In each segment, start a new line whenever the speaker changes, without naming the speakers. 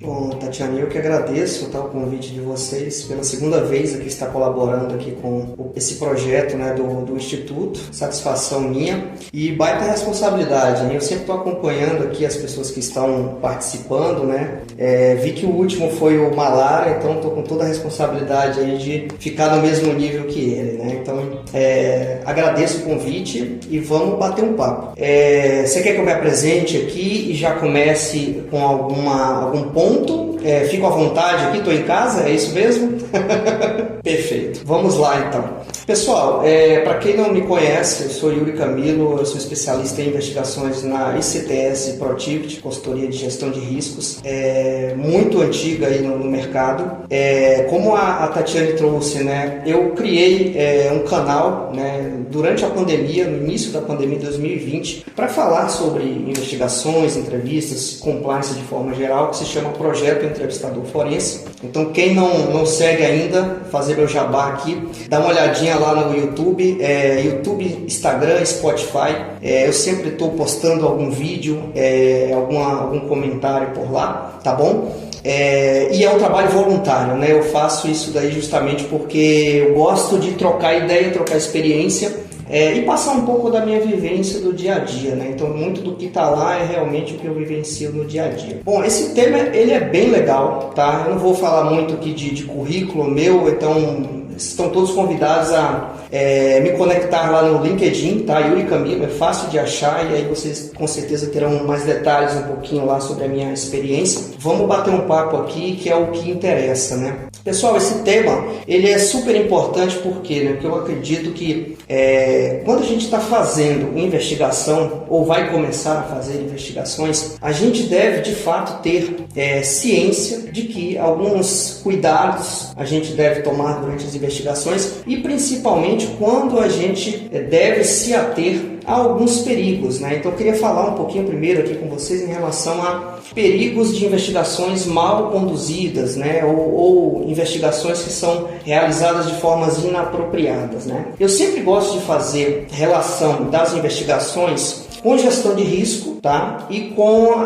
Bom, Tatiana, eu que agradeço, tá, o convite de vocês pela segunda vez aqui está colaborando aqui com esse projeto, né, do Instituto. Satisfação minha e baita responsabilidade, né? Eu sempre estou acompanhando aqui as pessoas que estão participando, né? Vi que o último foi o Malara, então estou com toda a responsabilidade aí de ficar no mesmo nível que ele, né? Então, agradeço o convite e vamos bater um papo. Você quer que eu me apresente aqui e já comece com algum ponto? Fico à vontade aqui, estou em casa, é isso mesmo? Perfeito. Vamos lá então. Pessoal, para quem não me conhece, eu sou Yuri Camilo, eu sou especialista em investigações na ICTS Protivit, consultoria de gestão de riscos, muito antiga aí no mercado. Como a Tatiane trouxe, né, eu criei um canal, né, durante a pandemia, no início da pandemia de 2020, para falar sobre investigações, entrevistas, compliance de forma geral, que se chama Projeto Entrevistador Forense. Então, quem não segue ainda, fazer meu jabá aqui, dá uma olhadinha lá no YouTube, YouTube, Instagram, Spotify. Eu sempre estou postando algum vídeo, algum comentário por lá, tá bom? E é um trabalho voluntário, né? Eu faço isso daí justamente porque eu gosto de trocar ideia, trocar experiência e passar um pouco da minha vivência do dia a dia, né? Então, muito do que está lá é realmente o que eu vivencio no dia a dia. Bom, esse tema ele é bem legal, tá? Eu não vou falar muito aqui de currículo meu, então estão todos convidados a me conectar lá no LinkedIn, tá? Yuri Camilo, é fácil de achar e aí vocês com certeza terão mais detalhes um pouquinho lá sobre a minha experiência. Vamos bater um papo aqui que é o que interessa, né? Pessoal, esse tema ele é super importante porque, né, porque eu acredito que quando a gente está fazendo investigação ou vai começar a fazer investigações, a gente deve de fato ter ciência de que alguns cuidados a gente deve tomar durante as investigações e principalmente quando a gente deve se ater a alguns perigos, né? Então eu queria falar um pouquinho primeiro aqui com vocês em relação a perigos de investigações mal conduzidas, né? Ou investigações que são realizadas de formas inapropriadas, né? Eu sempre gosto de fazer relação das investigações com gestão de risco, tá? E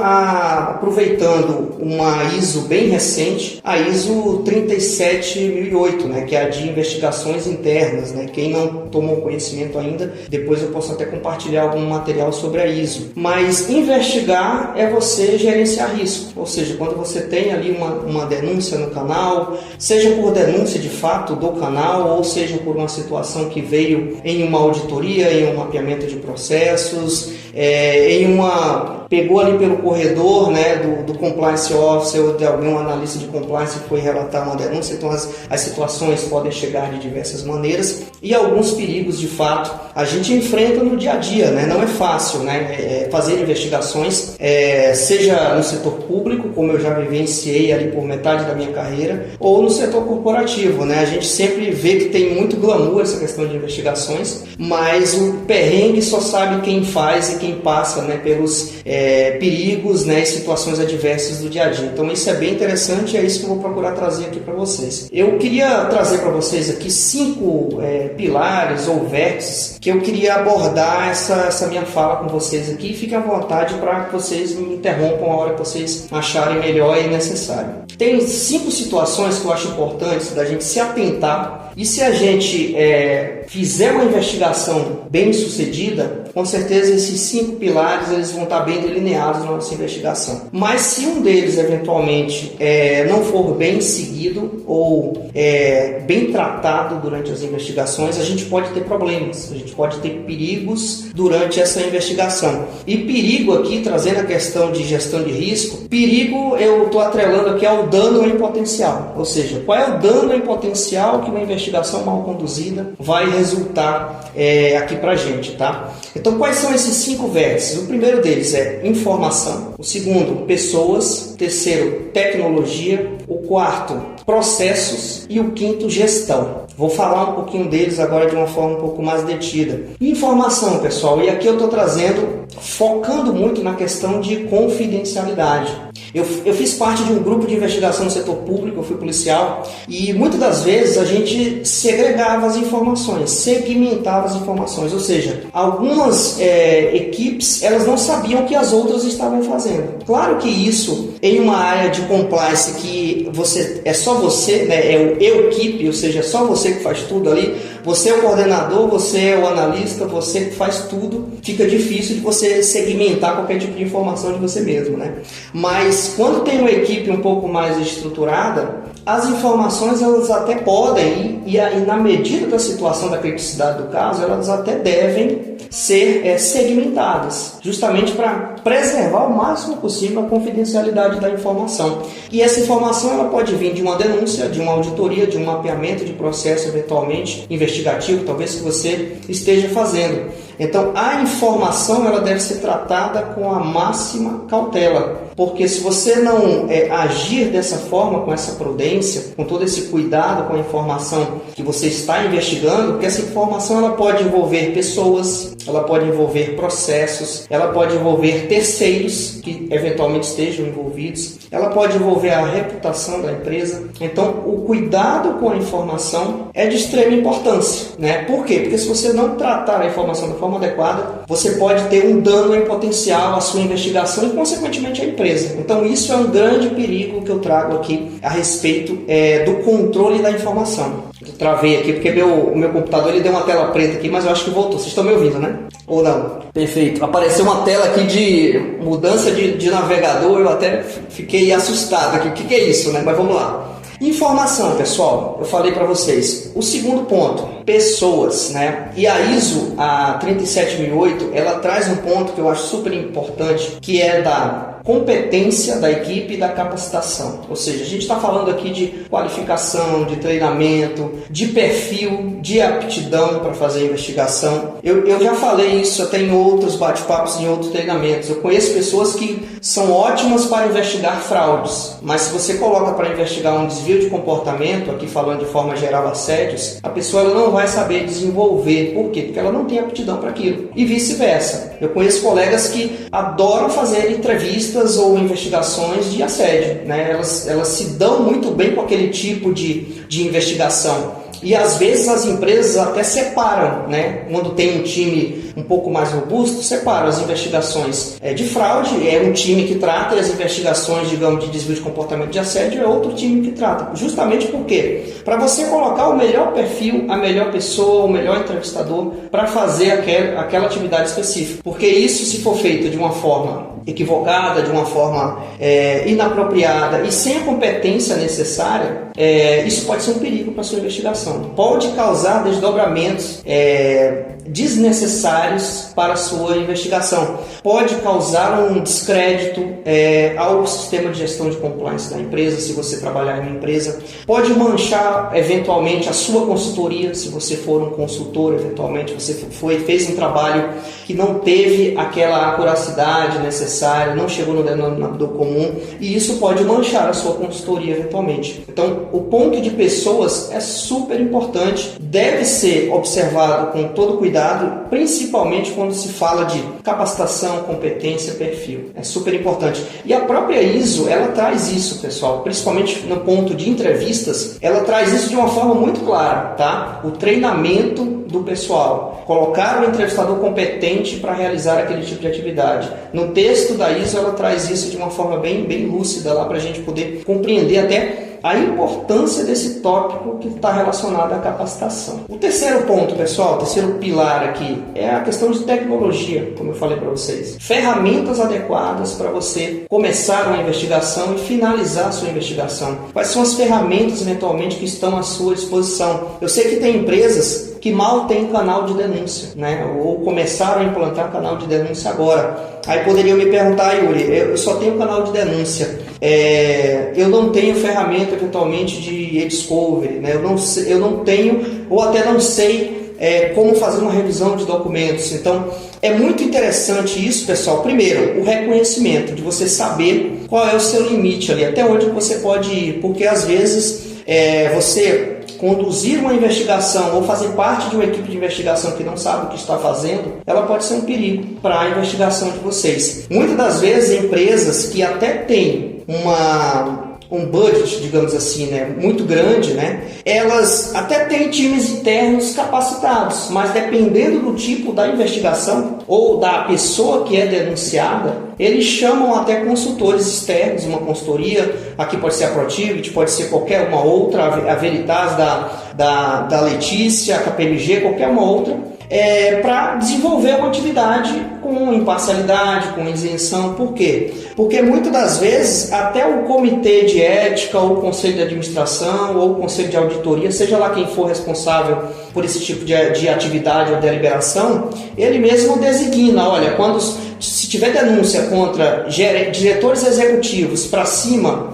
aproveitando uma ISO bem recente, a ISO 37008, né? Que é a de investigações internas, né? Quem não tomou conhecimento ainda, depois eu posso até compartilhar algum material sobre a ISO. Mas investigar é você gerenciar risco, ou seja, quando você tem ali uma denúncia no canal, seja por denúncia de fato do canal, ou seja por uma situação que veio em uma auditoria, em um mapeamento de processos, pegou ali pelo corredor, né, do compliance officer ou de algum analista de compliance que foi relatar uma denúncia. Então as situações podem chegar de diversas maneiras e alguns perigos de fato a gente enfrenta no dia a dia, né? Não é fácil, né, fazer investigações, seja no setor público, como eu já vivenciei ali por metade da minha carreira, ou no setor corporativo, né? A gente sempre vê que tem muito glamour essa questão de investigações, mas o perrengue só sabe quem faz e quem passa, né, pelos perigos, né, e situações adversas do dia a dia. Então isso é bem interessante e é isso que eu vou procurar trazer aqui para vocês. Eu queria trazer para vocês aqui 5 pilares ou vértices que eu queria abordar essa minha fala com vocês aqui. Fiquem à vontade para que vocês me interrompam a hora que vocês acharem melhor e necessário. Tem 5 situações que eu acho importantes da gente se atentar e se a gente fizer uma investigação bem sucedida, com certeza esses 5 pilares eles vão estar bem delineados na nossa investigação. Mas se um deles eventualmente não for bem seguido ou bem tratado durante as investigações, a gente pode ter problemas, a gente pode ter perigos durante essa investigação. E perigo aqui, trazendo a questão de gestão de risco, perigo eu estou atrelando aqui ao dano em potencial, ou seja, qual é o dano em potencial que uma investigação mal conduzida vai resultar aqui pra gente, tá? Então, quais são esses 5 vértices? O primeiro deles é informação, o segundo, pessoas, o terceiro, tecnologia, o quarto, processos e o quinto, gestão. Vou falar um pouquinho deles agora de uma forma um pouco mais detida. Informação, pessoal, e aqui eu estou focando muito na questão de confidencialidade. Eu fiz parte de um grupo de investigação no setor público, eu fui policial, e muitas das vezes a gente segregava as informações, segmentava as informações, ou seja, algumas equipes elas não sabiam o que as outras estavam fazendo. Claro que isso, em uma área de compliance que é só você, né, é o equipe, ou seja, é só você que faz tudo ali, você é o coordenador, você é o analista, você que faz tudo, fica difícil de você segmentar qualquer tipo de informação de você mesmo, né? Mas quando tem uma equipe um pouco mais estruturada, as informações elas até podem, e na medida da situação, da criticidade do caso, elas até devem ser segmentadas, justamente para preservar o máximo possível a confidencialidade da informação. E essa informação ela pode vir de uma denúncia, de uma auditoria, de um mapeamento de processo eventualmente investigativo, talvez que você esteja fazendo. Então, a informação ela deve ser tratada com a máxima cautela, porque se você não agir dessa forma, com essa prudência, com todo esse cuidado com a informação que você está investigando, porque essa informação ela pode envolver pessoas, ela pode envolver processos, ela pode envolver terceiros que eventualmente estejam envolvidos, ela pode envolver a reputação da empresa. Então, o cuidado com a informação é de extrema importância, né? Por quê? Porque se você não tratar a informação da forma adequada, você pode ter um dano em potencial à sua investigação e, consequentemente, à empresa. Então, isso é um grande perigo que eu trago aqui a respeito do controle da informação. Eu travei aqui porque o meu computador ele deu uma tela preta aqui, mas eu acho que voltou. Vocês estão me ouvindo, né? Ou não? Perfeito. Apareceu uma tela aqui de mudança de navegador, eu até fiquei assustado aqui. O que é isso, né? Mas vamos lá. Informação, pessoal, eu falei para vocês. O segundo ponto, pessoas, né? E a ISO, a 37008, ela traz um ponto que eu acho super importante, que é da competência da equipe e da capacitação. Ou seja, a gente está falando aqui de qualificação, de treinamento, de perfil, de aptidão para fazer investigação. Eu já falei isso até em outros bate-papos, em outros treinamentos. Eu conheço pessoas que são ótimas para investigar fraudes, mas se você coloca para investigar um desvio de comportamento, aqui falando de forma geral assédios, a pessoa ela não vai saber desenvolver. Por quê? Porque ela não tem aptidão para aquilo. E vice-versa. Eu conheço colegas que adoram fazer entrevistas ou investigações de assédio, né? Elas se dão muito bem com aquele tipo de investigação. E às vezes as empresas até separam, né? Quando tem um time um pouco mais robusto, separam as investigações de fraude, é um time que trata, e as investigações, digamos, de desvio de comportamento de assédio é outro time que trata. Justamente por quê? Para você colocar o melhor perfil, a melhor pessoa, o melhor entrevistador para fazer aquela atividade específica. Porque isso, se for feito de uma forma equivocada, de uma forma inapropriada e sem a competência necessária, isso pode ser um perigo para a sua investigação. Pode causar desdobramentos desnecessários para a sua investigação. Pode causar um descrédito ao sistema de gestão de compliance da empresa, se você trabalhar em uma empresa. Pode manchar, eventualmente, a sua consultoria, se você for um consultor, eventualmente, você fez um trabalho que não teve aquela acuracidade necessária, não chegou no denominador comum, e isso pode manchar a sua consultoria, eventualmente. Então, o ponto de pessoas é super importante, deve ser observado com todo cuidado, principalmente quando se fala de capacitação, competência, perfil. É super importante. E a própria ISO, ela traz isso, pessoal, principalmente no ponto de entrevistas, ela traz isso de uma forma muito clara, tá? O treinamento do pessoal, colocar o entrevistador competente para realizar aquele tipo de atividade. No texto da ISO, ela traz isso de uma forma bem lúcida lá para a gente poder compreender até a importância desse tópico que está relacionado à capacitação. O terceiro ponto, pessoal, o terceiro pilar aqui, é a questão de tecnologia, como eu falei para vocês. Ferramentas adequadas para você começar uma investigação e finalizar a sua investigação. Quais são as ferramentas, eventualmente, que estão à sua disposição? Eu sei que tem empresas que mal têm canal de denúncia, né? Ou começaram a implantar canal de denúncia agora. Aí poderiam me perguntar, Yuri, eu só tenho canal de denúncia, eu não tenho ferramenta eventualmente de e-discovery, né? Eu não tenho, ou até não sei como fazer uma revisão de documentos. Então, é muito interessante isso, pessoal. Primeiro, o reconhecimento, de você saber qual é o seu limite ali, até onde você pode ir, porque às vezes você conduzir uma investigação ou fazer parte de uma equipe de investigação que não sabe o que está fazendo, ela pode ser um perigo para a investigação de vocês. Muitas das vezes, empresas que até têm um budget, digamos assim, né, muito grande, né, elas até têm times internos capacitados, mas dependendo do tipo da investigação ou da pessoa que é denunciada, eles chamam até consultores externos, uma consultoria, aqui pode ser a Protivit, pode ser qualquer uma outra, a Veritas da Letícia, a KPMG, qualquer uma outra, para desenvolver uma atividade com imparcialidade, com isenção. Por quê? Porque muitas das vezes até o comitê de ética, ou o conselho de administração, ou o conselho de auditoria, seja lá quem for responsável por esse tipo de atividade ou deliberação, ele mesmo designa, olha, se tiver denúncia contra diretores executivos para cima,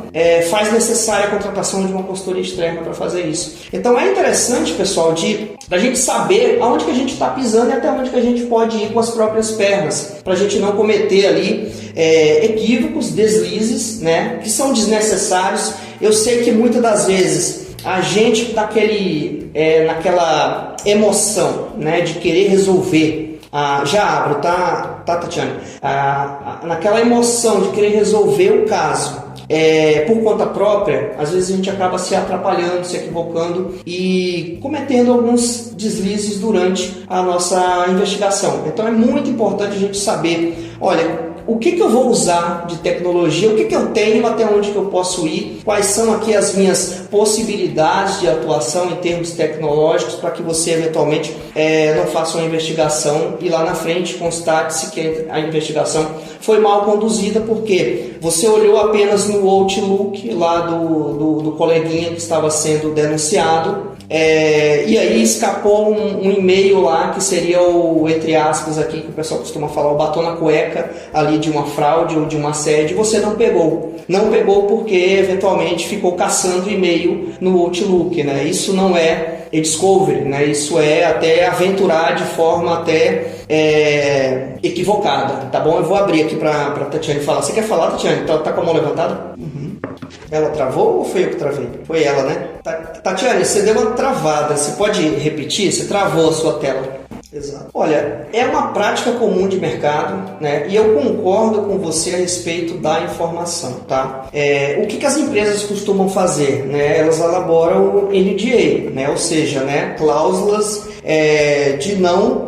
faz necessária a contratação de uma consultoria externa para fazer isso. Então é interessante, pessoal, da gente saber aonde que a gente está pisando e até onde que a gente pode ir com as próprias pernas, para a gente não cometer ali equívocos, deslizes, né, que são desnecessários. Eu sei que muitas das vezes a gente naquela emoção, né, de querer resolver. Já abro, tá Tatiane? Naquela emoção de querer resolver o caso por conta própria, às vezes a gente acaba se atrapalhando, se equivocando e cometendo alguns deslizes durante a nossa investigação. Então é muito importante a gente saber, olha, o que eu vou usar de tecnologia, o que eu tenho, até onde que eu posso ir, quais são aqui as minhas possibilidades de atuação em termos tecnológicos, para que você eventualmente não faça uma investigação e lá na frente constate-se que a investigação foi mal conduzida, porque você olhou apenas no Outlook lá do coleguinha que estava sendo denunciado, e aí escapou um e-mail lá que seria o, entre aspas aqui, que o pessoal costuma falar, o batom na cueca ali de uma fraude ou de uma assédio, e você não pegou. Não pegou porque eventualmente ficou caçando e-mail no Outlook, né? Isso não é e-discovery, né? Isso é até aventurar de forma até equivocada, tá bom? Eu vou abrir aqui para Tatiane falar. Você quer falar, Tatiane? Tá com a mão levantada? Uhum. Ela travou ou foi eu que travei? Foi ela, né? Tatiane, você deu uma travada. Você pode repetir? Você travou a sua tela. Exato. Olha, é uma prática comum de mercado, né? E eu concordo com você a respeito da informação, tá? O que as empresas costumam fazer, né? Elas elaboram NDA, né? Ou seja, né? Cláusulas de não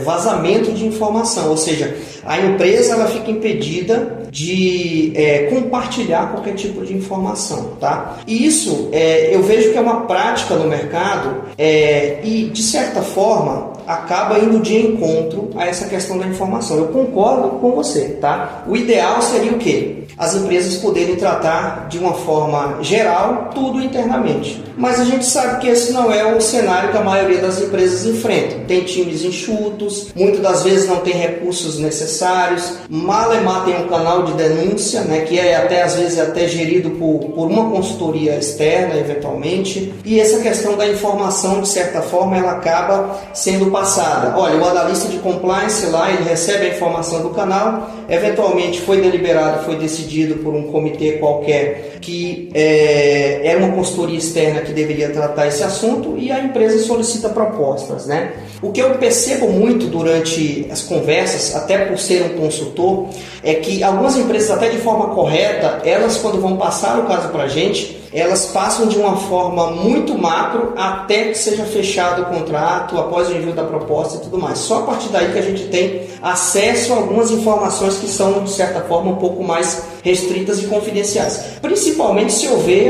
vazamento de informação, ou seja, a empresa ela fica impedida de compartilhar qualquer tipo de informação, tá? E isso eu vejo que é uma prática no mercado e de certa forma acaba indo de encontro a essa questão da informação. Eu concordo com você, tá? O ideal seria o quê? As empresas poderem tratar de uma forma geral tudo internamente. Mas a gente sabe que esse não é o cenário que a maioria das empresas enfrenta. Tem times enxutos, muitas das vezes não tem recursos necessários, malemar tem um canal de denúncia, né, que até às vezes até gerido por uma consultoria externa, eventualmente. E essa questão da informação, de certa forma, ela acaba sendo passada. Olha, o analista de compliance lá, ele recebe a informação do canal, eventualmente foi deliberado, foi decidido por um comitê qualquer que era uma consultoria externa que deveria tratar esse assunto e a empresa solicita propostas, né? O que eu percebo muito durante as conversas, até por ser um consultor, é que algumas empresas, até de forma correta, elas quando vão passar o caso para a gente, elas passam de uma forma muito macro até que seja fechado o contrato, após o envio da proposta e tudo mais. Só a partir daí que a gente tem acesso a algumas informações que são, de certa forma, um pouco mais restritas e confidenciais. Principalmente se envolver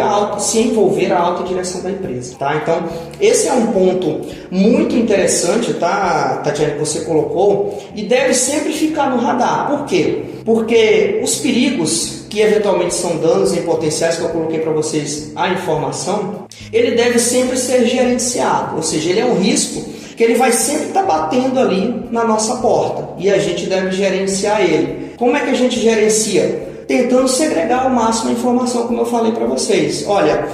a alta direção da empresa, tá? Então, esse é um ponto muito interessante, tá, Tatiana, que você colocou, e deve sempre ficar no radar. Por quê? Porque os perigos que eventualmente são danos em potenciais que eu coloquei para vocês a informação, ele deve sempre ser gerenciado, ou seja, ele é um risco que ele vai sempre estar batendo ali na nossa porta e a gente deve gerenciar ele. Como é que a gente gerencia? Tentando segregar ao máximo a informação, como eu falei para vocês. Olha,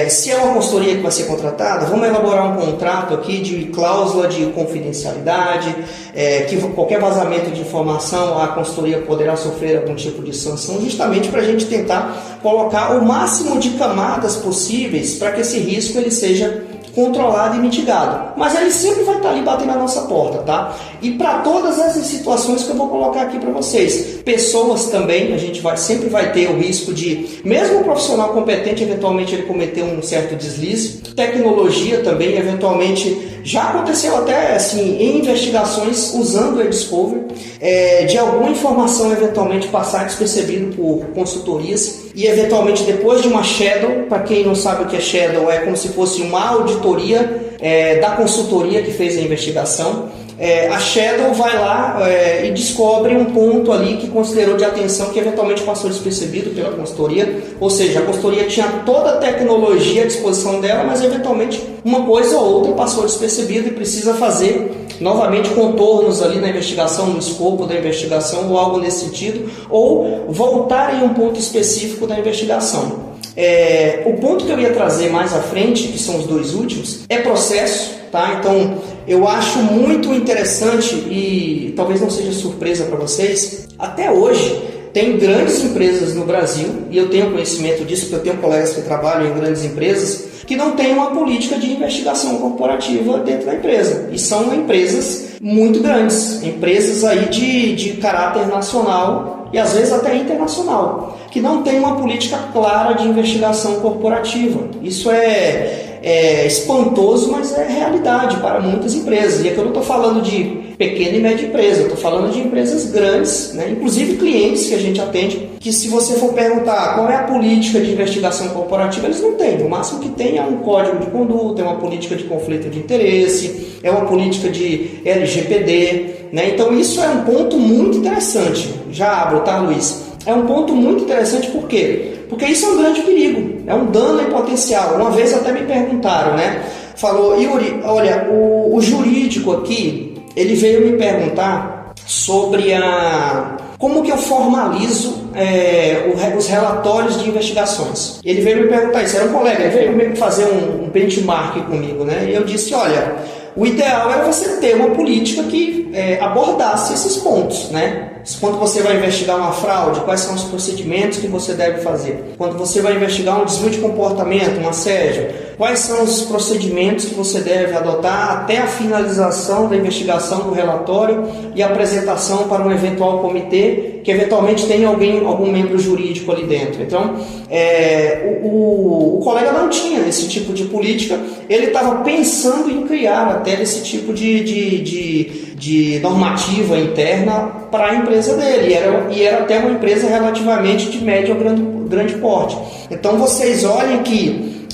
Se é uma consultoria que vai ser contratada, vamos elaborar um contrato aqui de cláusula de confidencialidade, que qualquer vazamento de informação a consultoria poderá sofrer algum tipo de sanção, justamente para a gente tentar colocar o máximo de camadas possíveis para que esse risco ele seja controlado e mitigado. Mas ele sempre vai estar ali batendo na nossa porta, tá? E para todas essas situações que eu vou colocar aqui para vocês, pessoas também, a gente sempre vai ter o risco de, mesmo o profissional competente, eventualmente ele cometer um certo deslize. Tecnologia também, eventualmente, já aconteceu até assim, em investigações usando o e-discovery, de alguma informação eventualmente passar despercebido por consultorias e eventualmente depois de uma shadow, para quem não sabe o que é shadow, é como se fosse uma auditoria da consultoria que fez a investigação. A shadow vai lá e descobre um ponto ali que considerou de atenção que eventualmente passou despercebido pela consultoria, ou seja, a consultoria tinha toda a tecnologia à disposição dela, mas eventualmente uma coisa ou outra passou despercebido e precisa fazer novamente contornos ali na investigação, no escopo da investigação ou algo nesse sentido, ou voltar em um ponto específico da investigação. O ponto que eu ia trazer mais à frente, que são os dois últimos, é processo, tá? Então eu acho muito interessante e talvez não seja surpresa para vocês, até hoje tem grandes empresas no Brasil, e eu tenho conhecimento disso porque eu tenho colegas que trabalham em grandes empresas, que não têm uma política de investigação corporativa dentro da empresa, e são empresas muito grandes, empresas aí de caráter nacional e às vezes até internacional, que não tem uma política clara de investigação corporativa. Isso é espantoso, mas é realidade para muitas empresas. E aqui eu não estou falando de pequena e média empresa, eu estou falando de empresas grandes, né? Inclusive clientes que a gente atende, que se você for perguntar qual é a política de investigação corporativa, eles não têm. O máximo que tem é um código de conduta, é uma política de conflito de interesse, é uma política de LGPD, né? Então isso é um ponto muito interessante. Já abro, tá, Luiz? É um ponto muito interessante, por quê? Porque isso é um grande perigo, é um dano em potencial. Uma vez até me perguntaram, né? Falou, Yuri, olha, o jurídico aqui, ele veio me perguntar sobre como que eu formalizo os relatórios de investigações. Ele veio me perguntar isso, era um colega, ele veio fazer um benchmark comigo, né? E eu disse, olha, o ideal era você ter uma política que abordasse esses pontos, né? Quando você vai investigar uma fraude, quais são os procedimentos que você deve fazer? Quando você vai investigar um desvio de comportamento, um assédio, quais são os procedimentos que você deve adotar até a finalização da investigação do relatório e apresentação para um eventual comitê que eventualmente tenha algum membro jurídico ali dentro. Então, o colega não tinha esse tipo de política, ele estava pensando em criar até esse tipo de normativa interna para a empresa dele, e era até uma empresa relativamente de médio ou grande porte. Então vocês olhem que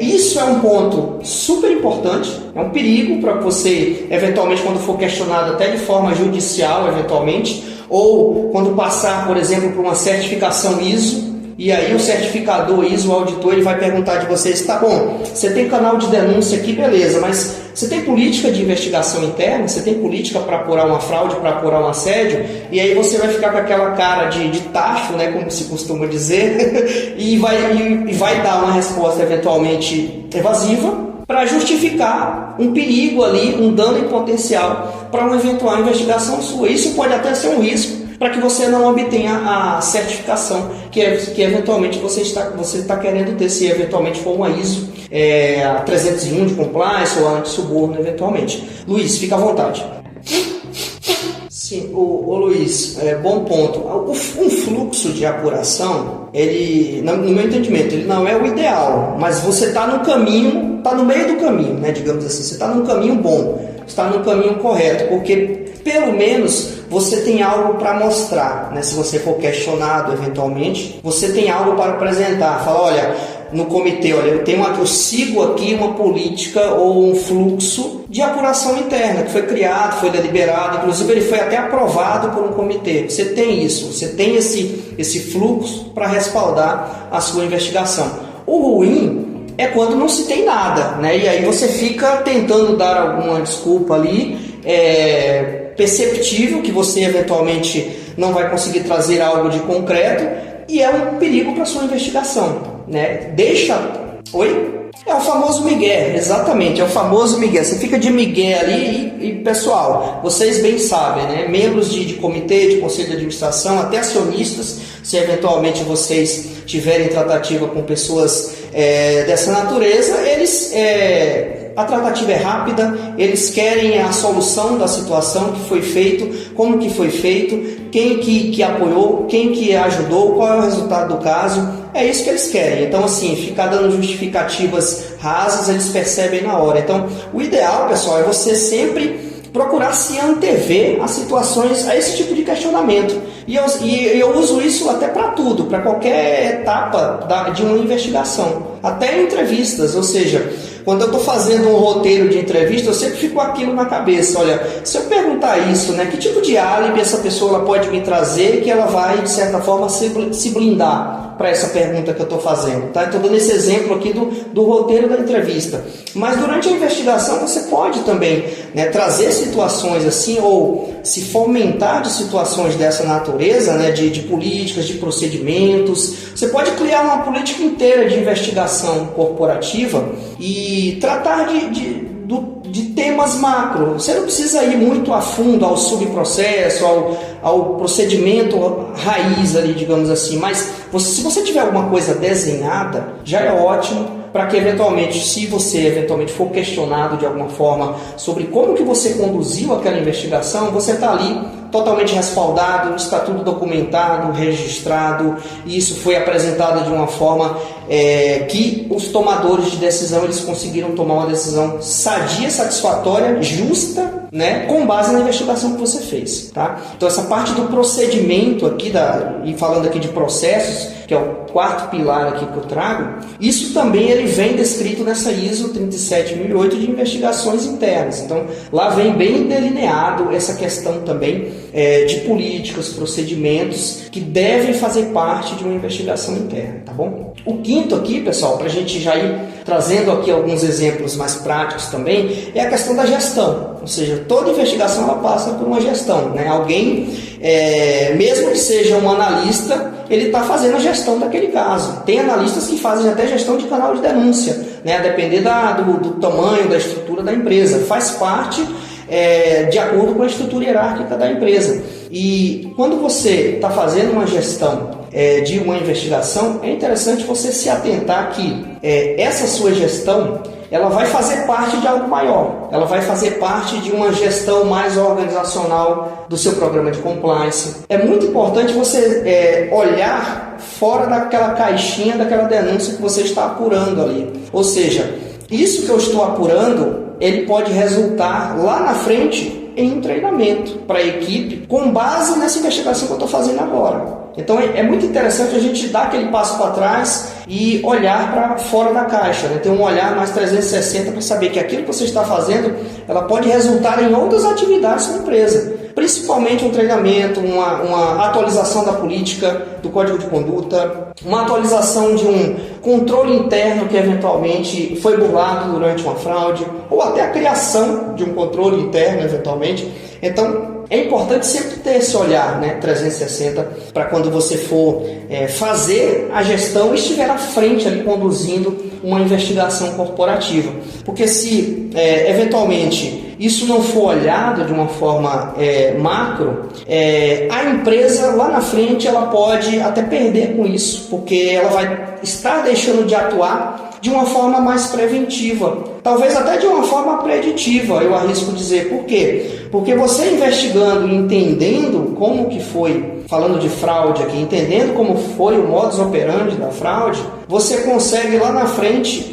isso é um ponto super importante, é um perigo para você, eventualmente, quando for questionado até de forma judicial, eventualmente, ou quando passar, por exemplo, por uma certificação ISO, e aí o certificador ISO, o auditor, ele vai perguntar de vocês, tá bom, você tem canal de denúncia aqui, beleza, mas você tem política de investigação interna? Você tem política para apurar uma fraude, para apurar um assédio? E aí você vai ficar com aquela cara de tacho, né, como se costuma dizer, e vai dar uma resposta eventualmente evasiva para justificar um perigo ali, um dano em potencial para uma eventual investigação sua. Isso pode até ser um risco para que você não obtenha a certificação que eventualmente você está querendo ter, se eventualmente for uma ISO 301 de compliance ou anti-suborno eventualmente. Luiz, fica à vontade. Sim, o Luiz, bom ponto. Um fluxo de apuração, ele, no meu entendimento, ele não é o ideal, mas você está no caminho, está no meio do caminho, né, digamos assim, você está num caminho bom, está no caminho correto, porque pelo menos você tem algo para mostrar, né? Se você for questionado eventualmente, você tem algo para apresentar. Fala, olha, no comitê, olha, eu sigo aqui uma política ou um fluxo de apuração interna que foi criado, foi deliberado, inclusive ele foi até aprovado por um comitê. Você tem isso, você tem esse fluxo para respaldar a sua investigação. O ruim é quando não se tem nada, né? E aí você fica tentando dar alguma desculpa ali, perceptível que você eventualmente não vai conseguir trazer algo de concreto, e é um perigo para a sua investigação, né? Deixa Oi? É o famoso migué, exatamente, é o famoso migué. Você fica de migué ali e pessoal, vocês bem sabem, né? Membros de comitê, de conselho de administração, até acionistas, se eventualmente vocês tiverem tratativa com pessoas dessa natureza, a tratativa é rápida, eles querem a solução da situação que foi feito, como que foi feito, quem que apoiou, quem que ajudou, qual é o resultado do caso. É isso que eles querem. Então, assim, ficar dando justificativas rasas, eles percebem na hora. Então, o ideal, pessoal, é você sempre procurar se antever a situações, a esse tipo de questionamento. E eu uso isso até para tudo, para qualquer etapa de uma investigação, até em entrevistas, ou seja, quando eu estou fazendo um roteiro de entrevista, eu sempre fico com aquilo na cabeça. Olha, se eu perguntar isso, né, que tipo de álibi essa pessoa ela pode me trazer que ela vai, de certa forma, se blindar para essa pergunta que eu estou fazendo, tá? Estou dando esse exemplo aqui do roteiro da entrevista. Mas durante a investigação você pode também, né, trazer situações assim, ou se fomentar de situações dessa natureza, né, de políticas, de procedimentos. Você pode criar uma política inteira de investigação corporativa e tratar de temas macro. Você não precisa ir muito a fundo ao subprocesso, ao procedimento raiz ali, digamos assim, mas se você tiver alguma coisa desenhada, já é ótimo para que eventualmente, se você for questionado de alguma forma sobre como que você conduziu aquela investigação, você está ali totalmente respaldado, está tudo documentado, registrado, e isso foi apresentado de uma forma que os tomadores de decisão eles conseguiram tomar uma decisão sadia, satisfatória, justa, né, com base na investigação que você fez, tá? Então essa parte do procedimento aqui, e falando aqui de processos, que é o quarto pilar aqui que eu trago, isso também ele vem descrito nessa ISO 37008 de investigações internas. Então lá vem bem delineado essa questão também de políticas, procedimentos que devem fazer parte de uma investigação interna, tá bom? O quinto aqui, pessoal, para a gente já ir trazendo aqui alguns exemplos mais práticos também, é a questão da gestão. Ou seja, toda investigação ela passa por uma gestão, né? Alguém, mesmo que seja um analista, ele está fazendo a gestão daquele caso. Tem analistas que fazem até gestão de canal de denúncia, né? A depender do tamanho, da estrutura da empresa. Faz parte de acordo com a estrutura hierárquica da empresa. E quando você está fazendo uma gestão de uma investigação, é interessante você se atentar que essa sua gestão ela vai fazer parte de algo maior, ela vai fazer parte de uma gestão mais organizacional do seu programa de compliance. É muito importante você olhar fora daquela caixinha, daquela denúncia que você está apurando ali. Ou seja, isso que eu estou apurando, ele pode resultar lá na frente em um treinamento para a equipe com base nessa investigação que eu estou fazendo agora. Então é muito interessante a gente dar aquele passo para trás e olhar para fora da caixa, né? Ter um olhar mais 360 para saber que aquilo que você está fazendo ela pode resultar em outras atividades na empresa, principalmente um treinamento, uma atualização da política, do código de conduta, uma atualização de um controle interno que eventualmente foi burlado durante uma fraude, ou até a criação de um controle interno eventualmente. Então é importante sempre ter esse olhar, né, 360 para quando você for fazer a gestão e estiver à frente ali conduzindo uma investigação corporativa. Porque se eventualmente isso não for olhado de uma forma macro, a empresa lá na frente ela pode até perder com isso, porque ela vai estar deixando de atuar de uma forma mais preventiva, talvez até de uma forma preditiva, eu arrisco dizer. Por quê? Porque você investigando e entendendo como que foi, falando de fraude aqui, entendendo como foi o modus operandi da fraude, você consegue lá na frente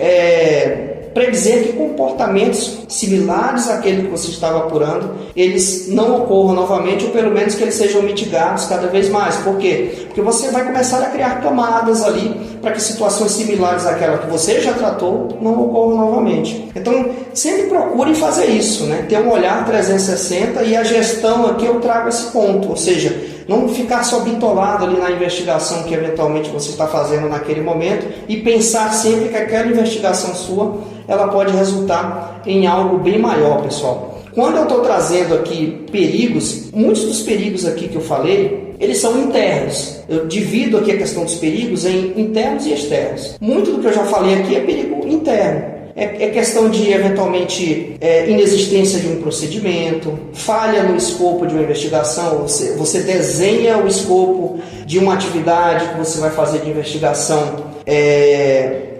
predizer que comportamentos similares àquele que você estava apurando, eles não ocorram novamente, ou pelo menos que eles sejam mitigados cada vez mais. Por quê? Porque você vai começar a criar camadas ali para que situações similares àquela que você já tratou não ocorram novamente. Então, sempre procure fazer isso, né? Ter um olhar 360, e a gestão aqui eu trago esse ponto, ou seja, não ficar só bitolado ali na investigação que eventualmente você está fazendo naquele momento e pensar sempre que aquela investigação sua ela pode resultar em algo bem maior, pessoal. Quando eu estou trazendo aqui perigos, muitos dos perigos aqui que eu falei, eles são internos. Eu divido aqui a questão dos perigos em internos e externos. Muito do que eu já falei aqui é perigo interno. É questão de, eventualmente, inexistência de um procedimento, falha no escopo de uma investigação, você desenha o escopo de uma atividade que você vai fazer de investigação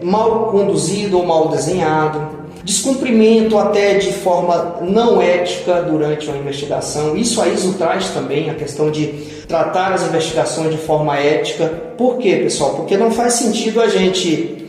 mal conduzido ou mal desenhado, descumprimento até de forma não ética durante uma investigação. Isso a ISO traz também, a questão de tratar as investigações de forma ética. Por quê, pessoal? Porque não faz sentido a gente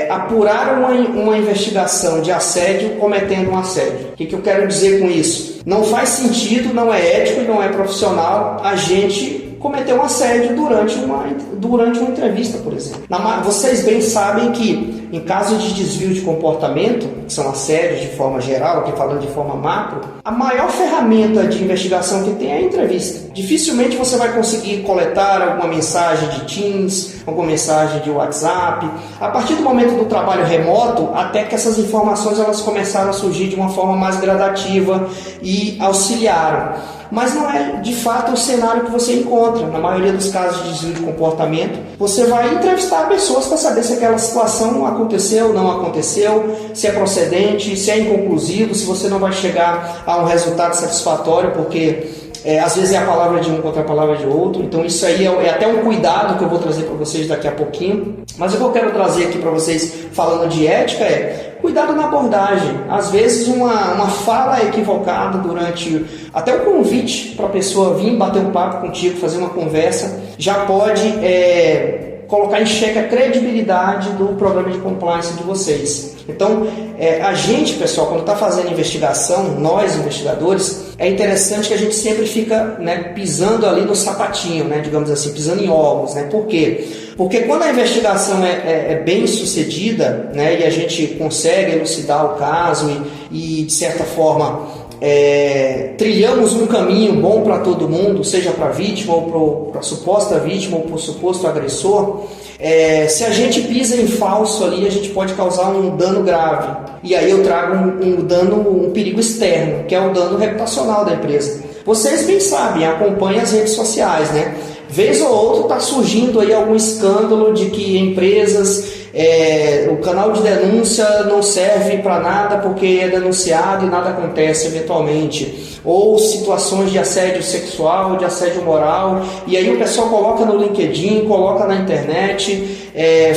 apurar uma investigação de assédio cometendo um assédio. O que eu quero dizer com isso? Não faz sentido, não é ético e não é profissional a gente cometer um assédio durante uma entrevista, por exemplo. Vocês bem sabem que, em caso de desvio de comportamento, que são assédios de forma geral, aqui falando de forma macro, a maior ferramenta de investigação que tem é a entrevista. Dificilmente você vai conseguir coletar alguma mensagem de Teams, alguma mensagem de WhatsApp. A partir do momento do trabalho remoto, até que essas informações elas começaram a surgir de uma forma mais gradativa e auxiliaram. Mas não é de fato o cenário que você encontra. Na maioria dos casos de desvio de comportamento, você vai entrevistar pessoas para saber se aquela situação aconteceu, não aconteceu, se é procedente, se é inconclusivo, se você não vai chegar a um resultado satisfatório, porque às vezes é a palavra de um contra a palavra de outro. Então isso aí é até um cuidado que eu vou trazer para vocês daqui a pouquinho. Mas o que eu quero trazer aqui para vocês, falando de ética, cuidado na abordagem. Às vezes uma fala equivocada durante até o convite para a pessoa vir bater um papo contigo, fazer uma conversa, já pode colocar em xeque a credibilidade do programa de compliance de vocês. Então, a gente, pessoal, quando está fazendo investigação, nós investigadores, é interessante que a gente sempre fica pisando ali no sapatinho, digamos assim, pisando em ovos. Por quê? Porque quando a investigação é bem sucedida, e a gente consegue elucidar o caso e de certa forma, trilhamos um caminho bom para todo mundo, seja para a vítima ou para a suposta vítima ou para o suposto agressor, se a gente pisa em falso ali, a gente pode causar um dano grave. E aí eu trago um perigo externo, que é o dano reputacional da empresa. Vocês bem sabem, acompanhem as redes sociais, Vez ou outra está surgindo aí algum escândalo de que empresas, o canal de denúncia não serve para nada porque é denunciado e nada acontece eventualmente. Ou situações de assédio sexual, de assédio moral, e aí o pessoal coloca no LinkedIn, coloca na internet,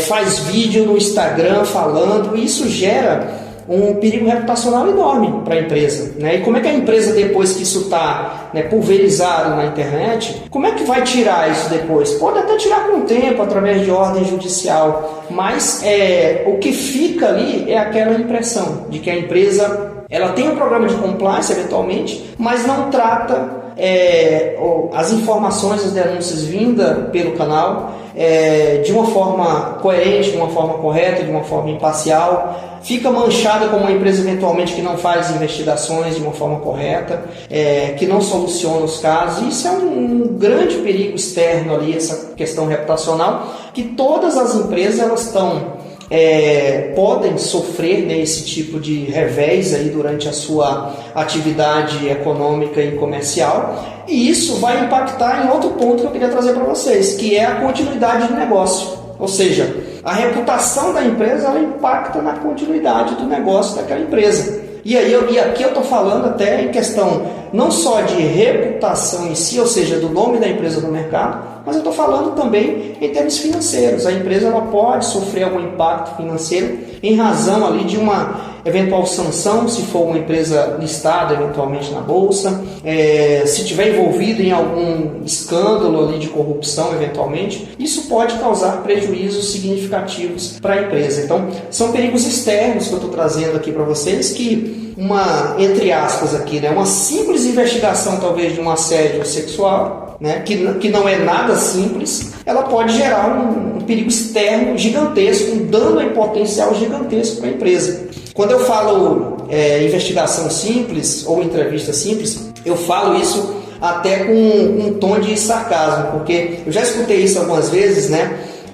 faz vídeo no Instagram falando, e isso gera um perigo reputacional enorme para a empresa. E como é que a empresa, depois que isso está pulverizado na internet, como é que vai tirar isso depois? Pode até tirar com o tempo, através de ordem judicial, mas o que fica ali é aquela impressão de que a empresa ela tem um programa de compliance, eventualmente, mas não trata as informações, as denúncias vindas pelo canal de uma forma coerente, de uma forma correta, de uma forma imparcial. Fica manchada como uma empresa eventualmente que não faz investigações de uma forma correta, que não soluciona os casos. Isso é um grande perigo externo ali, essa questão reputacional, que todas as empresas elas podem sofrer esse tipo de revés aí durante a sua atividade econômica e comercial, e isso vai impactar em outro ponto que eu queria trazer para vocês, que é a continuidade do negócio. Ou seja, a reputação da empresa ela impacta na continuidade do negócio daquela empresa. E aqui eu estou falando até em questão não só de reputação em si, ou seja, do nome da empresa no mercado, mas eu estou falando também em termos financeiros. A empresa ela pode sofrer algum impacto financeiro em razão ali de uma eventual sanção, se for uma empresa listada eventualmente na bolsa, se tiver envolvido em algum escândalo ali de corrupção eventualmente, isso pode causar prejuízos significativos para a empresa. Então, são perigos externos que eu estou trazendo aqui para vocês, que entre aspas aqui, uma simples investigação talvez de um assédio sexual, que não é nada simples, ela pode gerar um perigo externo gigantesco, um dano em potencial gigantesco para a empresa. Quando eu falo investigação simples ou entrevista simples, eu falo isso até com um tom de sarcasmo, porque eu já escutei isso algumas vezes,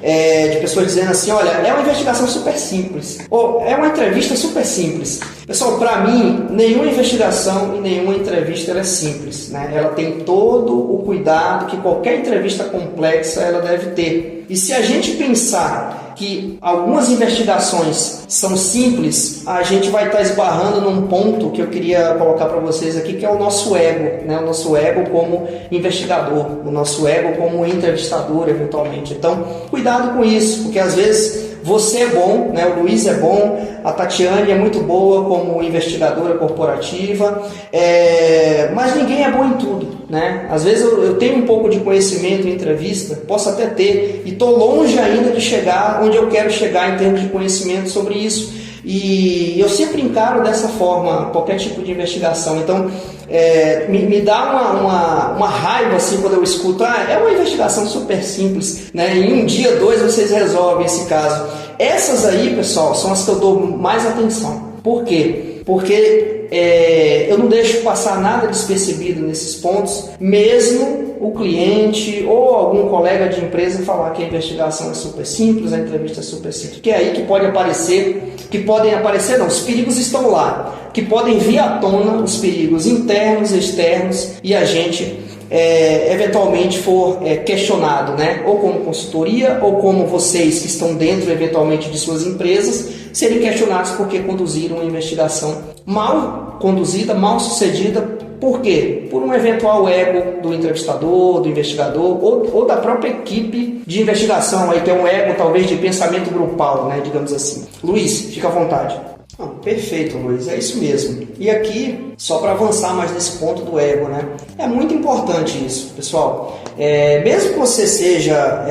de pessoas dizendo assim, olha, é uma investigação super simples, ou é uma entrevista super simples. Pessoal, para mim, nenhuma investigação e nenhuma entrevista ela é simples, né? Ela tem todo o cuidado que qualquer entrevista complexa ela deve ter. E se a gente pensar que algumas investigações são simples, a gente vai estar esbarrando num ponto que eu queria colocar para vocês aqui, que é o nosso ego, né? O nosso ego como investigador, o nosso ego como entrevistador, eventualmente. Então, cuidado com isso, porque às vezes você é bom, né? O Luiz é bom, a Tatiane é muito boa como investigadora corporativa, mas ninguém é bom em tudo, né? Às vezes eu tenho um pouco de conhecimento em entrevista, posso até ter, e estou longe ainda de chegar onde eu quero chegar em termos de conhecimento sobre isso. E eu sempre encaro dessa forma qualquer tipo de investigação. Então, me dá uma raiva assim quando eu escuto, é uma investigação super simples, né? Em um dia, 2 vocês resolvem esse caso. Essas aí, pessoal, são as que eu dou mais atenção. Por quê? Porque eu não deixo passar nada despercebido nesses pontos, mesmo o cliente ou algum colega de empresa falar que a investigação é super simples, a entrevista é super simples, que é aí que podem aparecer, os perigos estão lá, que podem vir à tona os perigos internos e externos, e a gente eventualmente for questionado, né? Ou como consultoria, ou como vocês que estão dentro eventualmente de suas empresas, serem questionados porque conduziram uma investigação mal conduzida, mal sucedida. Por quê? Por um eventual ego do entrevistador, do investigador ou da própria equipe de investigação, aí tem um ego talvez de pensamento grupal, né? Digamos assim. Luiz, fica à vontade. Perfeito, Luiz, é isso mesmo. E aqui, só para avançar mais nesse ponto do ego, né? É muito importante isso, pessoal. Mesmo que você seja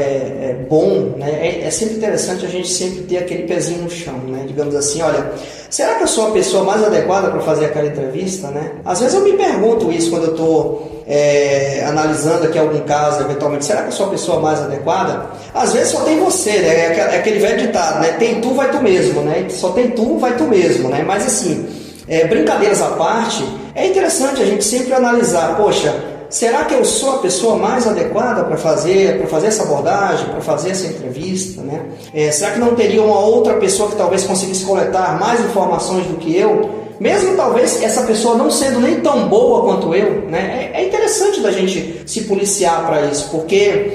bom, né? É sempre interessante a gente sempre ter aquele pezinho no chão, né? Digamos assim, olha, será que eu sou a pessoa mais adequada para fazer aquela entrevista, né? Às vezes eu me pergunto isso quando eu estou analisando aqui algum caso, eventualmente, será que eu sou a pessoa mais adequada? Às vezes só tem você, né? É aquele velho ditado, né? Tem tu, vai tu mesmo, né? Só tem tu, vai tu mesmo, né? Mas assim, brincadeiras à parte, é interessante a gente sempre analisar, poxa, será que eu sou a pessoa mais adequada para fazer essa abordagem, para fazer essa entrevista, né? Será que não teria uma outra pessoa que talvez conseguisse coletar mais informações do que eu? Mesmo talvez essa pessoa não sendo nem tão boa quanto eu, né? É interessante da gente se policiar para isso, porque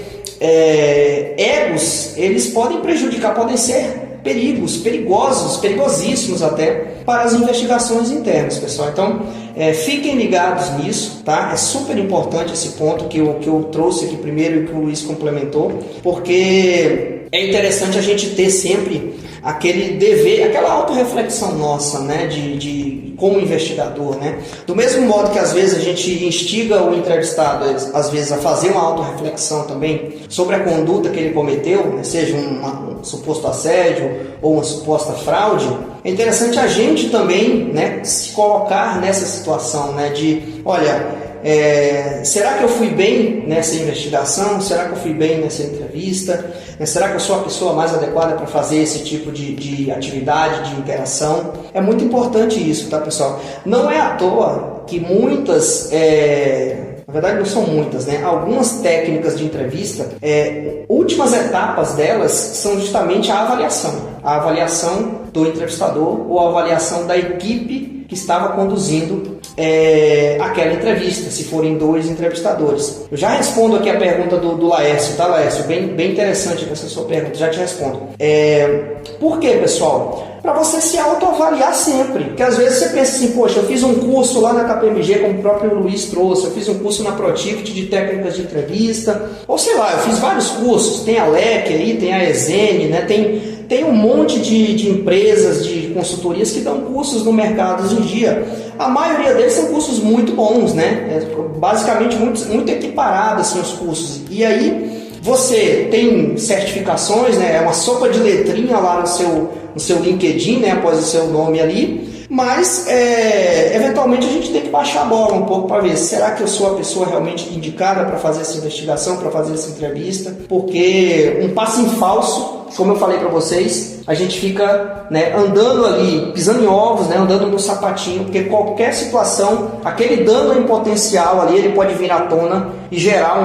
egos, eles podem prejudicar, podem ser perigosos, perigosíssimos até para as investigações internas, pessoal. Então, fiquem ligados nisso, tá? É super importante esse ponto que eu trouxe aqui primeiro e que o Luiz complementou, porque é interessante a gente ter sempre aquele dever, aquela autorreflexão nossa, né, como investigador, né? Do mesmo modo que às vezes a gente instiga o entrevistado, às vezes, a fazer uma autorreflexão também sobre a conduta que ele cometeu, né, seja um suposto assédio ou uma suposta fraude, é interessante a gente também, né, se colocar nessa situação, né, de, olha, será que eu fui bem nessa investigação? Será que eu fui bem nessa entrevista? Será que eu sou a pessoa mais adequada para fazer esse tipo de atividade, de interação? É muito importante isso, tá, pessoal? Não é à toa que muitas, na verdade não são muitas, né? Algumas técnicas de entrevista, últimas etapas delas são justamente a avaliação do entrevistador ou a avaliação da equipe que estava conduzindo aquela entrevista, se forem 2 entrevistadores. Eu já respondo aqui a pergunta do Laércio, tá, Laércio? Bem interessante essa sua pergunta, já te respondo. Por quê, pessoal? Para você se autoavaliar sempre, porque às vezes você pensa assim, poxa, eu fiz um curso lá na KPMG, como o próprio Luiz trouxe, eu fiz um curso na Protivit de técnicas de entrevista, ou sei lá, eu fiz vários cursos, tem a LEC aí, tem a ESN, né? Tem um monte de empresas, de consultorias que dão cursos no mercado hoje em dia. A maioria deles são cursos muito bons, né? Basicamente muito equiparados assim, os cursos. E aí você tem certificações, né? É uma sopa de letrinha lá no seu LinkedIn, né? Após o seu nome ali. Mas, eventualmente, a gente tem que baixar a bola um pouco para ver, será que eu sou a pessoa realmente indicada para fazer essa investigação, para fazer essa entrevista? Porque um passo em falso, como eu falei para vocês, a gente fica, né, andando ali, pisando em ovos, né, andando no sapatinho, porque qualquer situação, aquele dano em potencial ali, ele pode vir à tona e gerar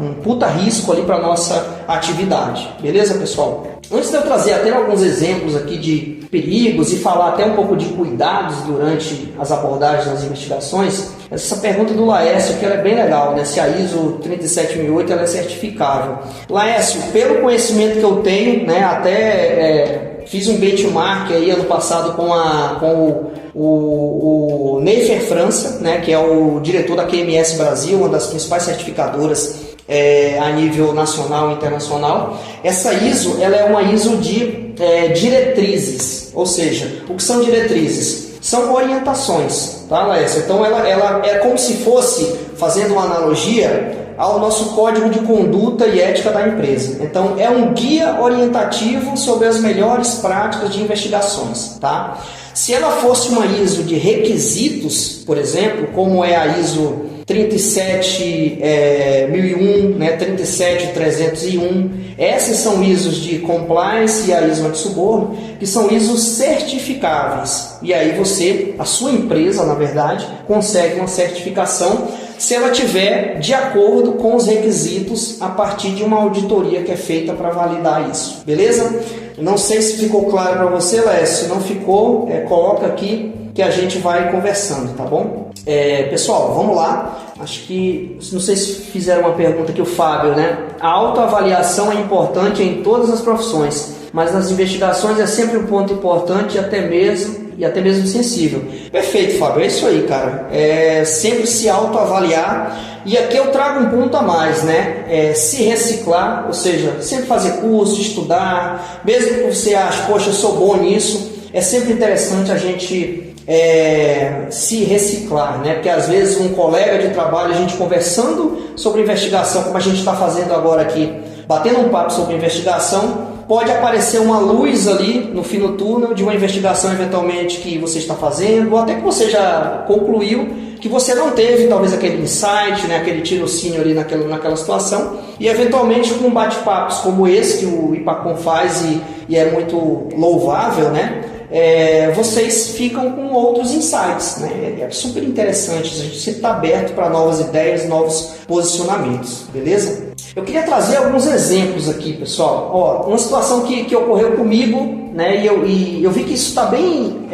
um puta risco ali para nossa atividade. Beleza, pessoal? Antes de eu trazer até alguns exemplos aqui de perigos e falar até um pouco de cuidados durante as abordagens nas investigações, essa pergunta do Laércio, que ela é bem legal, né? Se a ISO 37008 ela é certificável. Laércio, pelo conhecimento que eu tenho, né, até fiz um benchmark aí ano passado com o Neifer França, né, que é o diretor da QMS Brasil, uma das principais certificadoras a nível nacional e internacional. Essa ISO ela é uma ISO de diretrizes, ou seja, o que são diretrizes? São orientações, tá, Laércio? Então ela é como se fosse, fazendo uma analogia, ao nosso código de conduta e ética da empresa. Então é um guia orientativo sobre as melhores práticas de investigações, tá? Se ela fosse uma ISO de requisitos, por exemplo, como é a ISO 37001, né, 37301, essas são ISOs de compliance e a ISO anti-suborno, que são ISOs certificáveis. E aí você, a sua empresa, na verdade, consegue uma certificação se ela tiver de acordo com os requisitos a partir de uma auditoria que é feita para validar isso. Beleza? Não sei se ficou claro para você, Lécio. Se não ficou, coloca aqui que a gente vai conversando, tá bom? Pessoal, vamos lá. Acho que, não sei se fizeram uma pergunta aqui, o Fábio, né? A autoavaliação é importante em todas as profissões, mas nas investigações é sempre um ponto importante e até mesmo sensível. Perfeito, Fábio, é isso aí, cara. Sempre se autoavaliar. E aqui eu trago um ponto a mais, né? Se reciclar, ou seja, sempre fazer curso, estudar, mesmo que você ache, poxa, eu sou bom nisso, é sempre interessante a gente se reciclar, né? Porque às vezes um colega de trabalho, a gente conversando sobre investigação, como a gente está fazendo agora aqui, batendo um papo sobre investigação, pode aparecer uma luz ali no fim do túnel de uma investigação eventualmente que você está fazendo, ou até que você já concluiu, que você não teve talvez aquele insight, né, aquele tirocínio ali naquela situação, e eventualmente com bate-papos como esse que o IPACOM faz e é muito louvável, né? Vocês ficam com outros insights, né? É super interessante, a gente sempre está aberto para novas ideias, novos posicionamentos, beleza? Eu queria trazer alguns exemplos aqui, pessoal. Uma situação que ocorreu comigo, né? E eu vi que isso está bem...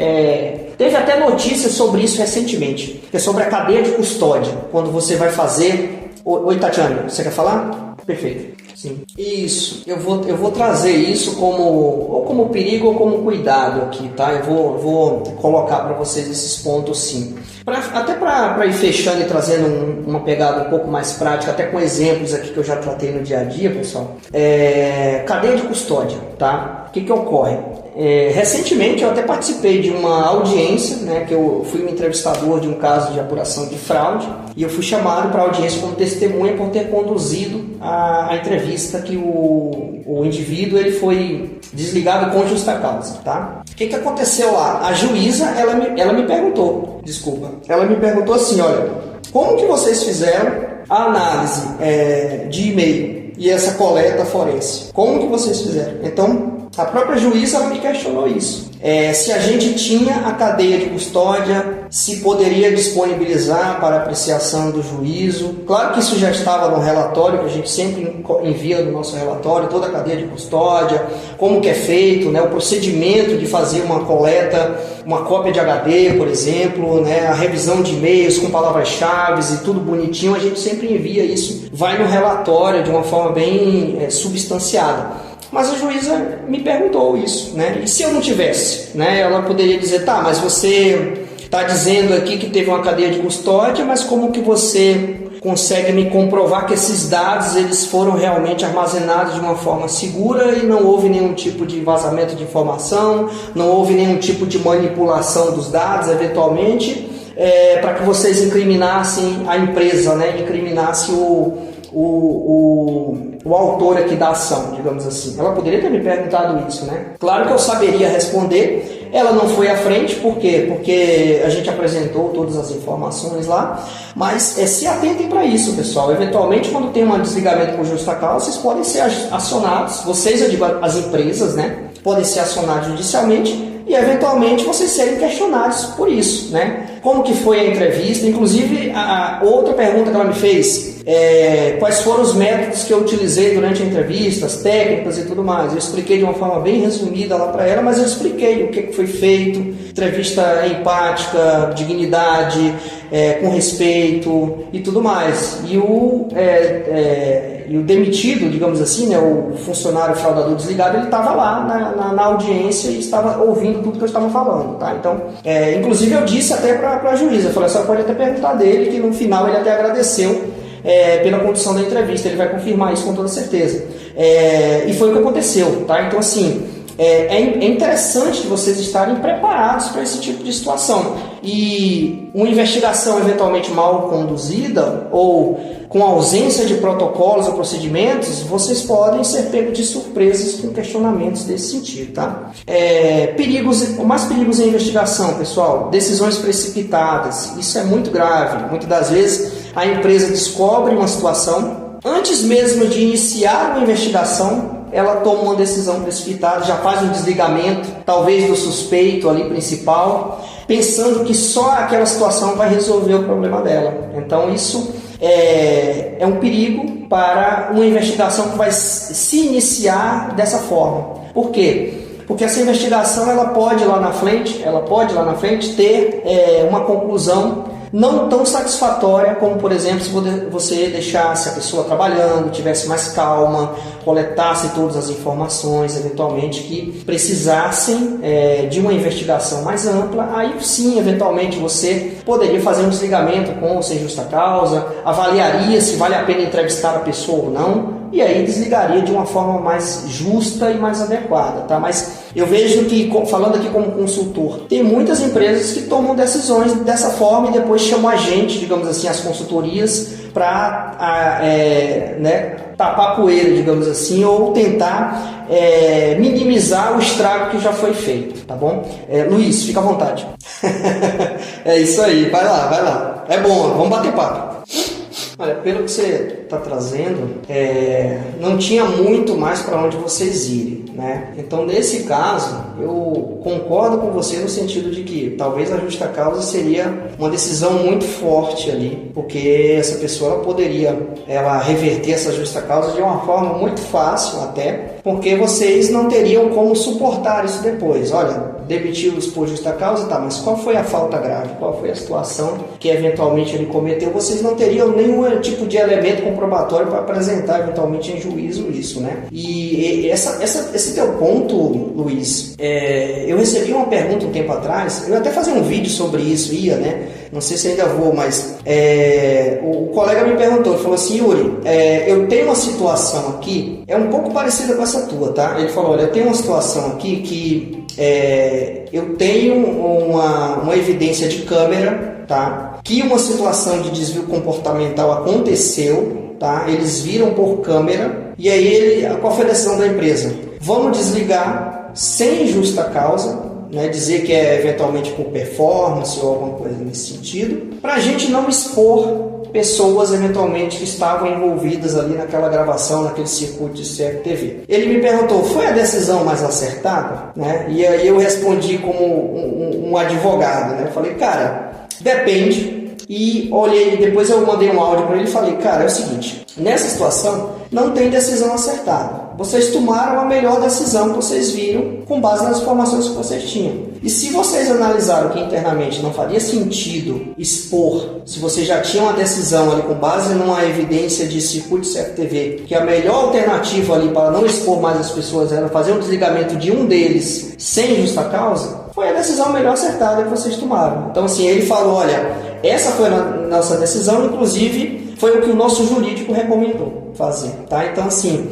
Teve até notícias sobre isso recentemente, que é sobre a cadeia de custódia, quando você vai fazer... Oi, Tatiana, você quer falar? Perfeito. Sim. Isso, eu vou trazer isso como perigo ou como cuidado aqui, tá? Eu vou colocar para vocês esses pontos, sim. Até para ir fechando e trazendo uma pegada um pouco mais prática, até com exemplos aqui que eu já tratei no dia a dia, pessoal. Cadeia de custódia, tá? O que ocorre? Recentemente eu até participei de uma audiência, né, que eu fui um entrevistador de um caso de apuração de fraude, e eu fui chamado para a audiência como testemunha por ter conduzido a entrevista que o indivíduo ele foi desligado com justa causa, tá? O que aconteceu lá? A juíza, ela me perguntou assim, olha, como que vocês fizeram a análise de e-mail e essa coleta forense? Como que vocês fizeram? Então, a própria juíza me questionou isso. Se a gente tinha a cadeia de custódia, se poderia disponibilizar para apreciação do juízo. Claro que isso já estava no relatório, que a gente sempre envia no nosso relatório, toda a cadeia de custódia, como que é feito, né, o procedimento de fazer uma coleta, uma cópia de HD, por exemplo, né, a revisão de e-mails com palavras-chave e tudo bonitinho, a gente sempre envia isso, vai no relatório de uma forma bem substanciada. Mas a juíza me perguntou isso, né? E se eu não tivesse, né? Ela poderia dizer, tá, mas você está dizendo aqui que teve uma cadeia de custódia, mas como que você consegue me comprovar que esses dados eles foram realmente armazenados de uma forma segura e não houve nenhum tipo de vazamento de informação, não houve nenhum tipo de manipulação dos dados, eventualmente, para que vocês incriminassem a empresa, né? Incriminassem o autor aqui da ação, digamos assim. Ela poderia ter me perguntado isso, né? Claro que eu saberia responder, Ela não foi à frente, por quê? Porque a gente apresentou todas as informações lá, mas se atentem para isso, pessoal. Eventualmente, quando tem um desligamento por justa causa, vocês podem ser acionados, vocês, eu digo, as empresas, né, podem ser acionados judicialmente e, eventualmente, vocês serem questionados por isso, né? Como que foi a entrevista? Inclusive, a outra pergunta que ela me fez, quais foram os métodos que eu utilizei durante a entrevista, as técnicas e tudo mais. Eu expliquei de uma forma bem resumida lá para ela, mas eu expliquei o que foi feito, entrevista empática, dignidade, com respeito e tudo mais. E o demitido, digamos assim, né, o funcionário fraudador desligado, ele estava lá na audiência e estava ouvindo tudo que eu estava falando, tá? Então, inclusive eu disse até para a juíza, eu falei, a senhora pode até perguntar dele, que no final ele até agradeceu pela condução da entrevista, ele vai confirmar isso com toda certeza. E foi o que aconteceu, tá? Então, assim, é interessante vocês estarem preparados para esse tipo de situação. E uma investigação eventualmente mal conduzida ou com ausência de protocolos ou procedimentos, vocês podem ser pegos de surpresas com questionamentos desse sentido, tá? Mais perigos em investigação, pessoal, decisões precipitadas, isso é muito grave. Muitas das vezes a empresa descobre uma situação, antes mesmo de iniciar uma investigação, ela toma uma decisão precipitada, já faz um desligamento, talvez do suspeito ali principal, pensando que só aquela situação vai resolver o problema dela. Então isso é um perigo para uma investigação que vai se iniciar dessa forma. Por quê? Porque essa investigação ela pode lá na frente ter uma conclusão não tão satisfatória como, por exemplo, se você deixasse a pessoa trabalhando, tivesse mais calma, coletasse todas as informações, eventualmente, que precisassem de uma investigação mais ampla, aí sim, eventualmente, você poderia fazer um desligamento com ou sem justa causa, avaliaria se vale a pena entrevistar a pessoa ou não, e aí desligaria de uma forma mais justa e mais adequada, tá? Mas eu vejo que, falando aqui como consultor, tem muitas empresas que tomam decisões dessa forma e depois chamam a gente, digamos assim, as consultorias, para tapar poeira, digamos assim, ou tentar minimizar o estrago que já foi feito, tá bom? Luiz, fica à vontade. É isso aí, vai lá. É bom, vamos bater papo. Olha, pelo que você está trazendo, não tinha muito mais para onde vocês irem, né? Então, nesse caso, eu concordo com você no sentido de que talvez a justa causa seria uma decisão muito forte ali, porque essa pessoa poderia reverter essa justa causa de uma forma muito fácil até, porque vocês não teriam como suportar isso depois. Olha, demitiu-os por justa causa, tá, mas qual foi a falta grave? Qual foi a situação que eventualmente ele cometeu? Vocês não teriam nenhum tipo de elemento comprobatório para apresentar eventualmente em juízo isso, né? E esse teu ponto, Luiz, eu recebi uma pergunta um tempo atrás, eu ia até fazer um vídeo sobre isso, né? Não sei se ainda vou, mas o colega me perguntou, ele falou assim, Yuri, eu tenho uma situação aqui, é um pouco parecida com essa tua, tá? Ele falou, olha, eu tenho uma situação aqui que eu tenho uma evidência de câmera, tá? Que uma situação de desvio comportamental aconteceu, tá? Eles viram por câmera e aí qual foi a decisão da empresa? Vamos desligar sem justa causa, né? Dizer que é eventualmente por performance ou alguma coisa nesse sentido, para a gente não expor pessoas eventualmente que estavam envolvidas ali naquela gravação, naquele circuito de CFTV. Ele me perguntou, foi a decisão mais acertada? Né? E aí eu respondi como um advogado, né? Eu falei, cara, depende. E olhei, depois eu mandei um áudio para ele e falei, cara, é o seguinte, nessa situação não tem decisão acertada. Vocês tomaram a melhor decisão que vocês viram com base nas informações que vocês tinham. E se vocês analisaram que internamente não faria sentido expor, se vocês já tinham uma decisão ali com base numa evidência de circuito CFTV, que a melhor alternativa ali para não expor mais as pessoas era fazer um desligamento de um deles sem justa causa, foi a decisão melhor acertada que vocês tomaram. Então assim, ele falou, olha, essa foi a nossa decisão, inclusive foi o que o nosso jurídico recomendou fazer, tá? Então assim,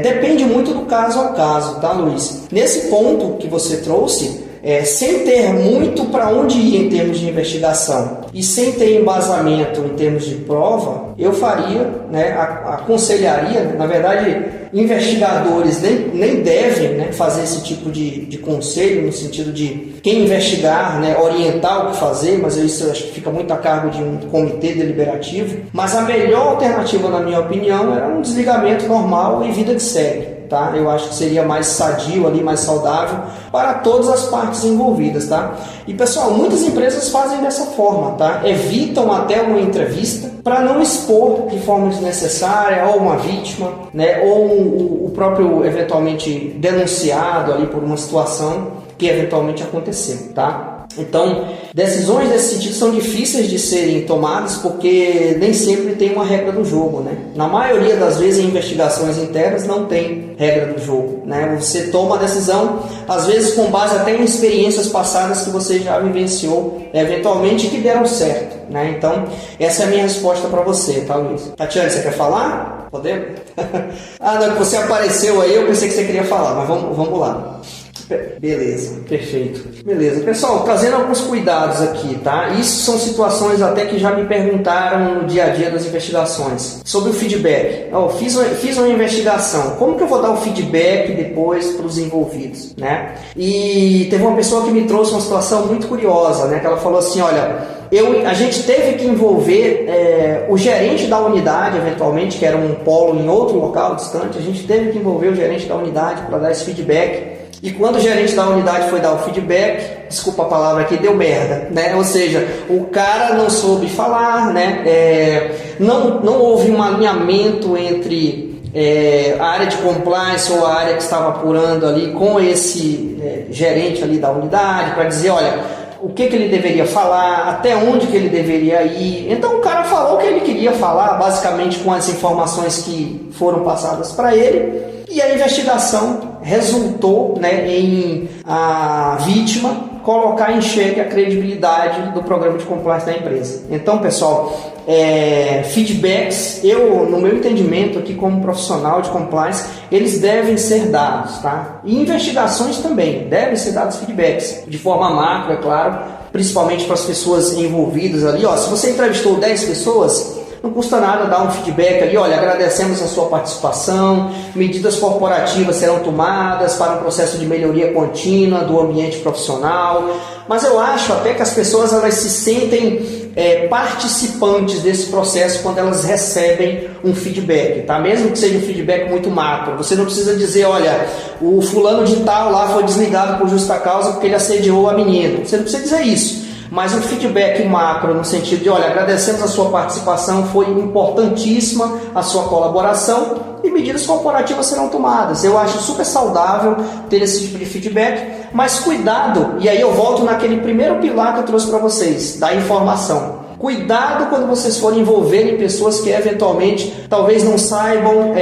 depende muito do caso ao caso, tá, Luiz? Nesse ponto que você trouxe, sem ter muito para onde ir em termos de investigação e sem ter embasamento em termos de prova, eu faria, né, aconselharia, na verdade, investigadores nem devem, né, fazer esse tipo de conselho, no sentido de quem investigar, né, orientar o que fazer, mas isso acho que fica muito a cargo de um comitê deliberativo. Mas a melhor alternativa, na minha opinião, era um desligamento normal e vida de série. Tá? Eu acho que seria mais sadio ali, mais saudável para todas as partes envolvidas, tá? E pessoal, muitas empresas fazem dessa forma, tá? Evitam até uma entrevista para não expor de forma desnecessária ou uma vítima, né? Ou o próprio eventualmente denunciado ali por uma situação que eventualmente aconteceu, tá? Então, decisões desse sentido são difíceis de serem tomadas porque nem sempre tem uma regra do jogo, né? Na maioria das vezes, em investigações internas não tem regra do jogo, né? Você toma a decisão, às vezes com base até em experiências passadas que você já vivenciou, eventualmente, que deram certo, né? Então, essa é a minha resposta para você, tá, Luiz? Tatiana, você quer falar? Podemos? Não, você apareceu aí, eu pensei que você queria falar, mas vamos lá. Beleza, perfeito. Beleza, pessoal, trazendo alguns cuidados aqui, tá? Isso são situações até que já me perguntaram no dia a dia das investigações. Sobre o feedback. Fiz uma investigação. Como que eu vou dar o feedback depois para os envolvidos, né? E teve uma pessoa que me trouxe uma situação muito curiosa, né? Que ela falou assim, olha, a gente teve que envolver o gerente da unidade, eventualmente, que era um polo em outro local distante, a gente teve que envolver o gerente da unidade para dar esse feedback. E quando o gerente da unidade foi dar o feedback, desculpa a palavra aqui, deu merda, né? Ou seja, o cara não soube falar, né? Não houve um alinhamento entre a área de compliance ou a área que estava apurando ali com esse gerente ali da unidade para dizer, olha, o que ele deveria falar, até onde que ele deveria ir. Então o cara falou o que ele queria falar, basicamente com as informações que foram passadas para ele. E a investigação resultou, né, em a vítima colocar em xeque a credibilidade do programa de compliance da empresa. Então, pessoal, feedbacks, no meu entendimento aqui como profissional de compliance, eles devem ser dados, tá? E investigações também, devem ser dados feedbacks, de forma macro, é claro, principalmente para as pessoas envolvidas ali. Se você entrevistou 10 pessoas, não custa nada dar um feedback ali, olha, agradecemos a sua participação, medidas corporativas serão tomadas para um processo de melhoria contínua do ambiente profissional, mas eu acho até que as pessoas elas se sentem participantes desse processo quando elas recebem um feedback, tá? Mesmo que seja um feedback muito macro, você não precisa dizer, olha, o fulano de tal lá foi desligado por justa causa porque ele assediou a menina, você não precisa dizer isso. Mas um feedback macro no sentido de, olha, agradecemos a sua participação, foi importantíssima a sua colaboração e medidas corporativas serão tomadas. Eu acho super saudável ter esse tipo de feedback, mas cuidado, e aí eu volto naquele primeiro pilar que eu trouxe para vocês, da informação. Cuidado quando vocês forem envolverem pessoas que eventualmente talvez não saibam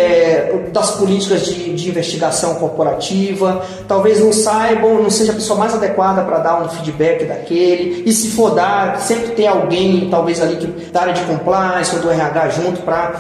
das políticas de investigação corporativa, talvez não saibam, não seja a pessoa mais adequada para dar um feedback daquele, e se for dar, sempre tem alguém talvez ali da área de compliance ou do RH junto para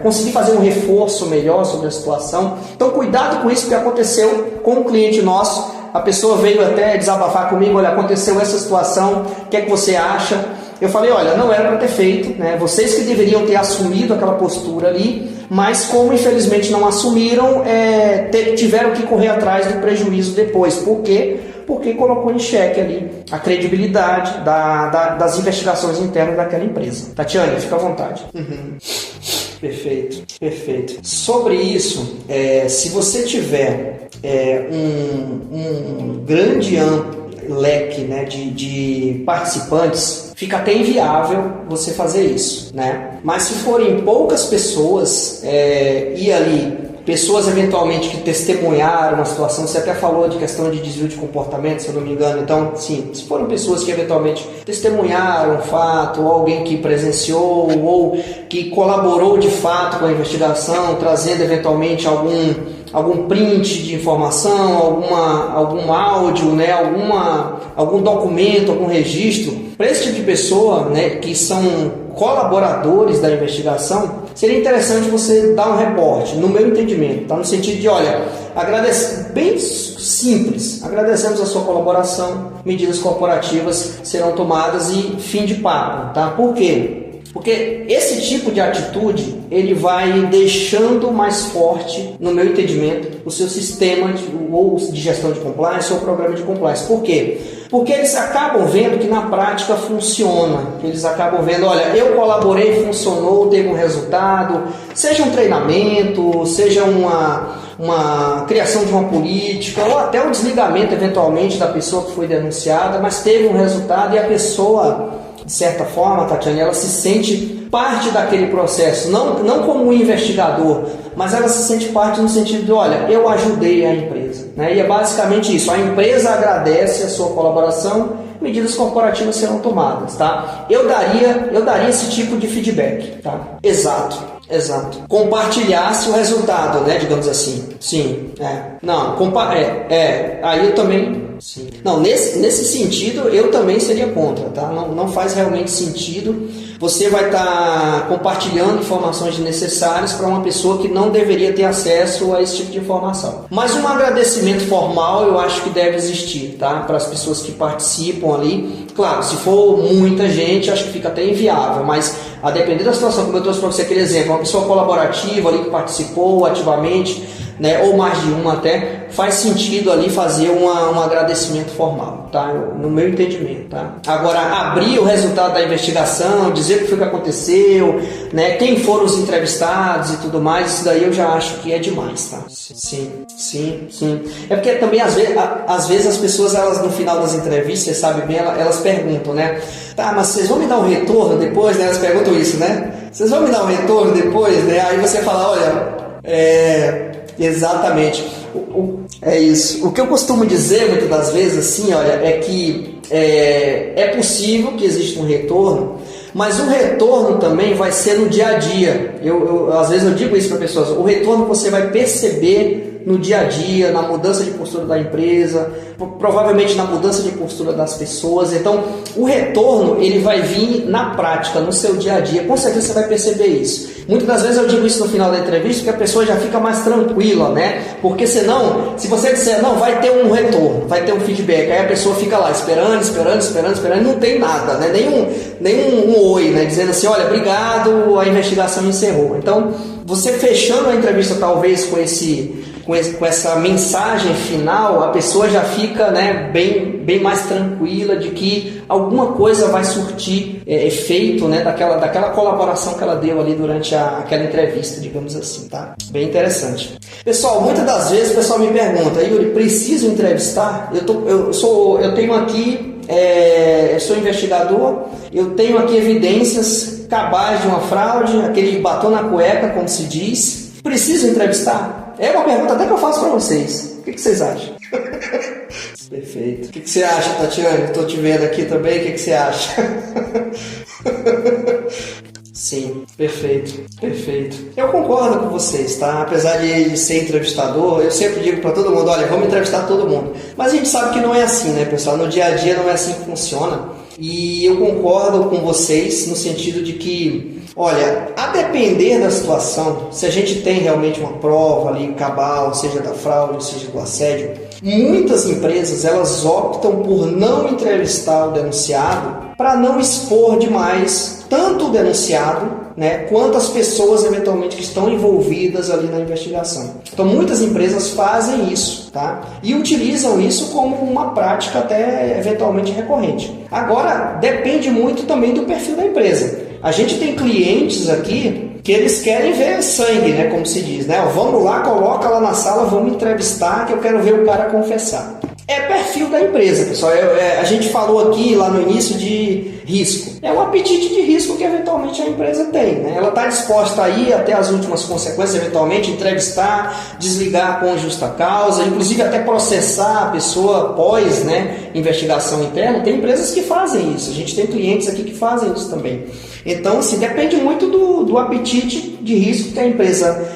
conseguir fazer um reforço melhor sobre a situação. Então cuidado com isso que aconteceu com um cliente nosso. A pessoa veio até desabafar comigo, olha, aconteceu essa situação, o que é que você acha? Eu falei, olha, não era para ter feito, né? Vocês que deveriam ter assumido aquela postura ali, mas como infelizmente não assumiram, tiveram que correr atrás do prejuízo depois. Por quê? Porque colocou em xeque ali a credibilidade das investigações internas daquela empresa. Tatiana, fica à vontade. Perfeito. Sobre isso, se você tiver um grande amplo leque, né, de participantes, fica até inviável você fazer isso, né? Mas se forem poucas pessoas e ali pessoas eventualmente que testemunharam a situação, você até falou de questão de desvio de comportamento, se eu não me engano, então sim, se foram pessoas que eventualmente testemunharam o fato, ou alguém que presenciou, ou que colaborou de fato com a investigação, trazendo eventualmente algum print de informação, algum áudio, né, algum documento, algum registro, para esse tipo de pessoa, né, que são colaboradores da investigação, seria interessante você dar um reporte, no meu entendimento, tá? No sentido de, olha, bem simples, agradecemos a sua colaboração, medidas corporativas serão tomadas e fim de papo, tá? Por quê? Porque esse tipo de atitude, ele vai deixando mais forte, no meu entendimento, o seu sistema de gestão de compliance ou programa de compliance. Por quê? Porque eles acabam vendo que na prática funciona, que eles acabam vendo, olha, eu colaborei, funcionou, teve um resultado, seja um treinamento, seja uma criação de uma política, ou até o desligamento, eventualmente, da pessoa que foi denunciada, mas teve um resultado e a pessoa, de certa forma, Tatiane, ela se sente parte daquele processo, não como um investigador, mas ela se sente parte no sentido de, olha, eu ajudei a empresa, né? E é basicamente isso, a empresa agradece a sua colaboração, medidas corporativas serão tomadas, tá? Eu daria esse tipo de feedback, tá? Exato. Compartilhasse o resultado, né? Digamos assim. Sim, Não, aí eu também... Sim. Não, nesse sentido, eu também seria contra, tá? Não faz realmente sentido. Você vai estar compartilhando informações desnecessárias para uma pessoa que não deveria ter acesso a esse tipo de informação. Mas um agradecimento formal eu acho que deve existir, tá? Para as pessoas que participam ali. Claro, se for muita gente, acho que fica até inviável, mas a depender da situação, como eu trouxe para você aquele exemplo, uma pessoa colaborativa ali que participou ativamente, né, ou mais de uma até, faz sentido ali fazer um agradecimento formal, tá? No meu entendimento, tá? Agora, abrir o resultado da investigação, dizer o que foi que aconteceu, né, quem foram os entrevistados e tudo mais, isso daí eu já acho que é demais, tá? Sim. É porque também, às vezes as pessoas, elas no final das entrevistas, você sabe bem, elas perguntam, né? Tá, mas vocês vão me dar um retorno depois, né? Elas perguntam isso, né? Vocês vão me dar um retorno depois, né? Aí você fala, olha, exatamente. É isso. O que eu costumo dizer muitas das vezes, assim, olha, é que é possível que exista um retorno, mas o retorno também vai ser no dia a dia. Às vezes eu digo isso para pessoas, o retorno você vai perceber no dia a dia, na mudança de postura da empresa, provavelmente na mudança de postura das pessoas. Então, o retorno, ele vai vir na prática, no seu dia a dia. Com certeza você vai perceber isso. Muitas das vezes eu digo isso no final da entrevista, que a pessoa já fica mais tranquila, né? Porque senão, se você disser, não, vai ter um retorno, vai ter um feedback, aí a pessoa fica lá esperando, e não tem nada, né? Nem um oi, né? Dizendo assim, olha, obrigado, a investigação encerrou. Então, você fechando a entrevista talvez com essa mensagem final, a pessoa já fica, né, bem mais tranquila de que alguma coisa vai surtir efeito, né, daquela colaboração que ela deu ali durante aquela entrevista, digamos assim, tá? Bem interessante. Pessoal, muitas das vezes o pessoal me pergunta, Yuri, preciso entrevistar? Eu sou investigador, eu tenho aqui evidências cabais de uma fraude, aquele batom na cueca, como se diz. Preciso entrevistar? É uma pergunta até que eu faço para vocês. O que vocês acham? Perfeito. O que você acha, Tatiane? Estou te vendo aqui também. O que você acha? Sim, perfeito. Eu concordo com vocês, tá? Apesar de ser entrevistador, eu sempre digo para todo mundo, olha, vamos entrevistar todo mundo. Mas a gente sabe que não é assim, né, pessoal? No dia a dia não é assim que funciona. E eu concordo com vocês no sentido de que, olha, a depender da situação, se a gente tem realmente uma prova ali cabal, seja da fraude, seja do assédio, muitas empresas elas optam por não entrevistar o denunciado para não expor demais tanto o denunciado, né, quanto as pessoas eventualmente que estão envolvidas ali na investigação. Então muitas empresas fazem isso, tá? E utilizam isso como uma prática até eventualmente recorrente. Agora, depende muito também do perfil da empresa. A gente tem clientes aqui que eles querem ver sangue, né, como se diz, né? Vamos lá, coloca lá na sala, vamos entrevistar que eu quero ver o cara confessar. É perfil da empresa, pessoal. A gente falou aqui lá no início de risco. É um apetite de risco que eventualmente a empresa tem, né? Ela está disposta a ir até as últimas consequências, eventualmente entrevistar, desligar com justa causa, inclusive até processar a pessoa após, né, investigação interna. Tem empresas que fazem isso. A gente tem clientes aqui que fazem isso também. Então, assim, depende muito do apetite de risco que a empresa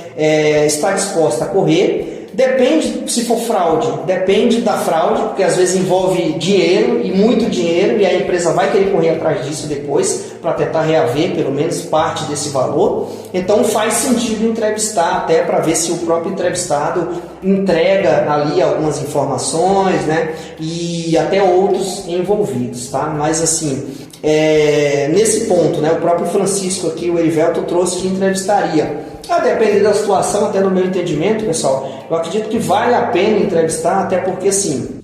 está disposta a correr. Depende, se for fraude, depende da fraude, porque às vezes envolve dinheiro e muito dinheiro, e a empresa vai querer correr atrás disso depois para tentar reaver pelo menos parte desse valor. Então faz sentido entrevistar até para ver se o próprio entrevistado entrega ali algumas informações, né? E até outros envolvidos, tá? Mas assim, nesse ponto, né? O próprio Francisco aqui, o Erivelto, trouxe que entrevistaria. A depender da situação, até no meu entendimento, pessoal, eu acredito que vale a pena entrevistar, até porque assim,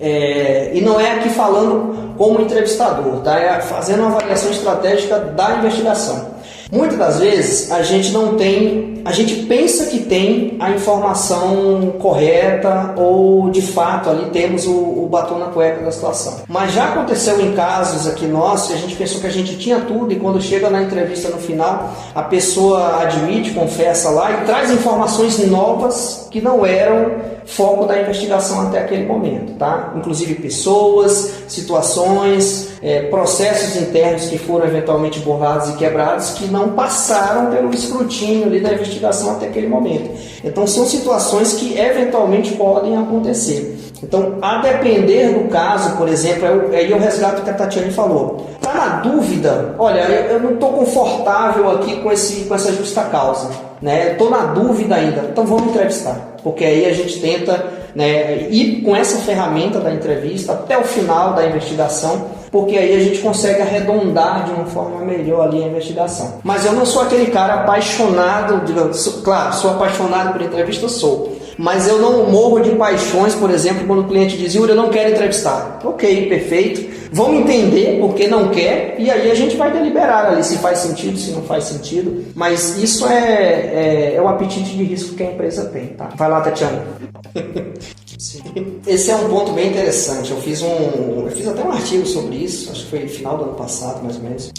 e não é aqui falando como entrevistador, tá? É fazendo uma avaliação estratégica da investigação. Muitas das vezes a gente não tem, a gente pensa que tem a informação correta ou de fato ali temos o batom na cueca da situação. Mas já aconteceu em casos aqui nossos, a gente pensou que a gente tinha tudo e quando chega na entrevista no final, a pessoa admite, confessa lá e traz informações novas que não eram foco da investigação até aquele momento, tá? Inclusive pessoas, situações, processos internos que foram eventualmente borrados e quebrados que não passaram pelo escrutínio ali da investigação até aquele momento. Então são situações que eventualmente podem acontecer. Então, a depender do caso, por exemplo, aí eu resgato o que a Tatiane falou. Está na dúvida, olha, eu não estou confortável aqui com essa justa causa, né? Estou na dúvida ainda, então vamos entrevistar. Porque aí a gente tenta, né, ir com essa ferramenta da entrevista até o final da investigação, porque aí a gente consegue arredondar de uma forma melhor ali a investigação. Mas eu não sou aquele cara apaixonado, claro, sou apaixonado por entrevista, sou. Mas eu não morro de paixões, por exemplo, quando o cliente diz, Yuri, eu não quero entrevistar. Ok, perfeito. Vamos entender por que não quer e aí a gente vai deliberar ali se faz sentido, se não faz sentido. Mas isso é o apetite de risco que a empresa tem, tá? Vai lá, Tatiana. Esse é um ponto bem interessante. Eu fiz até um artigo sobre isso, acho que foi no final do ano passado, mais ou menos,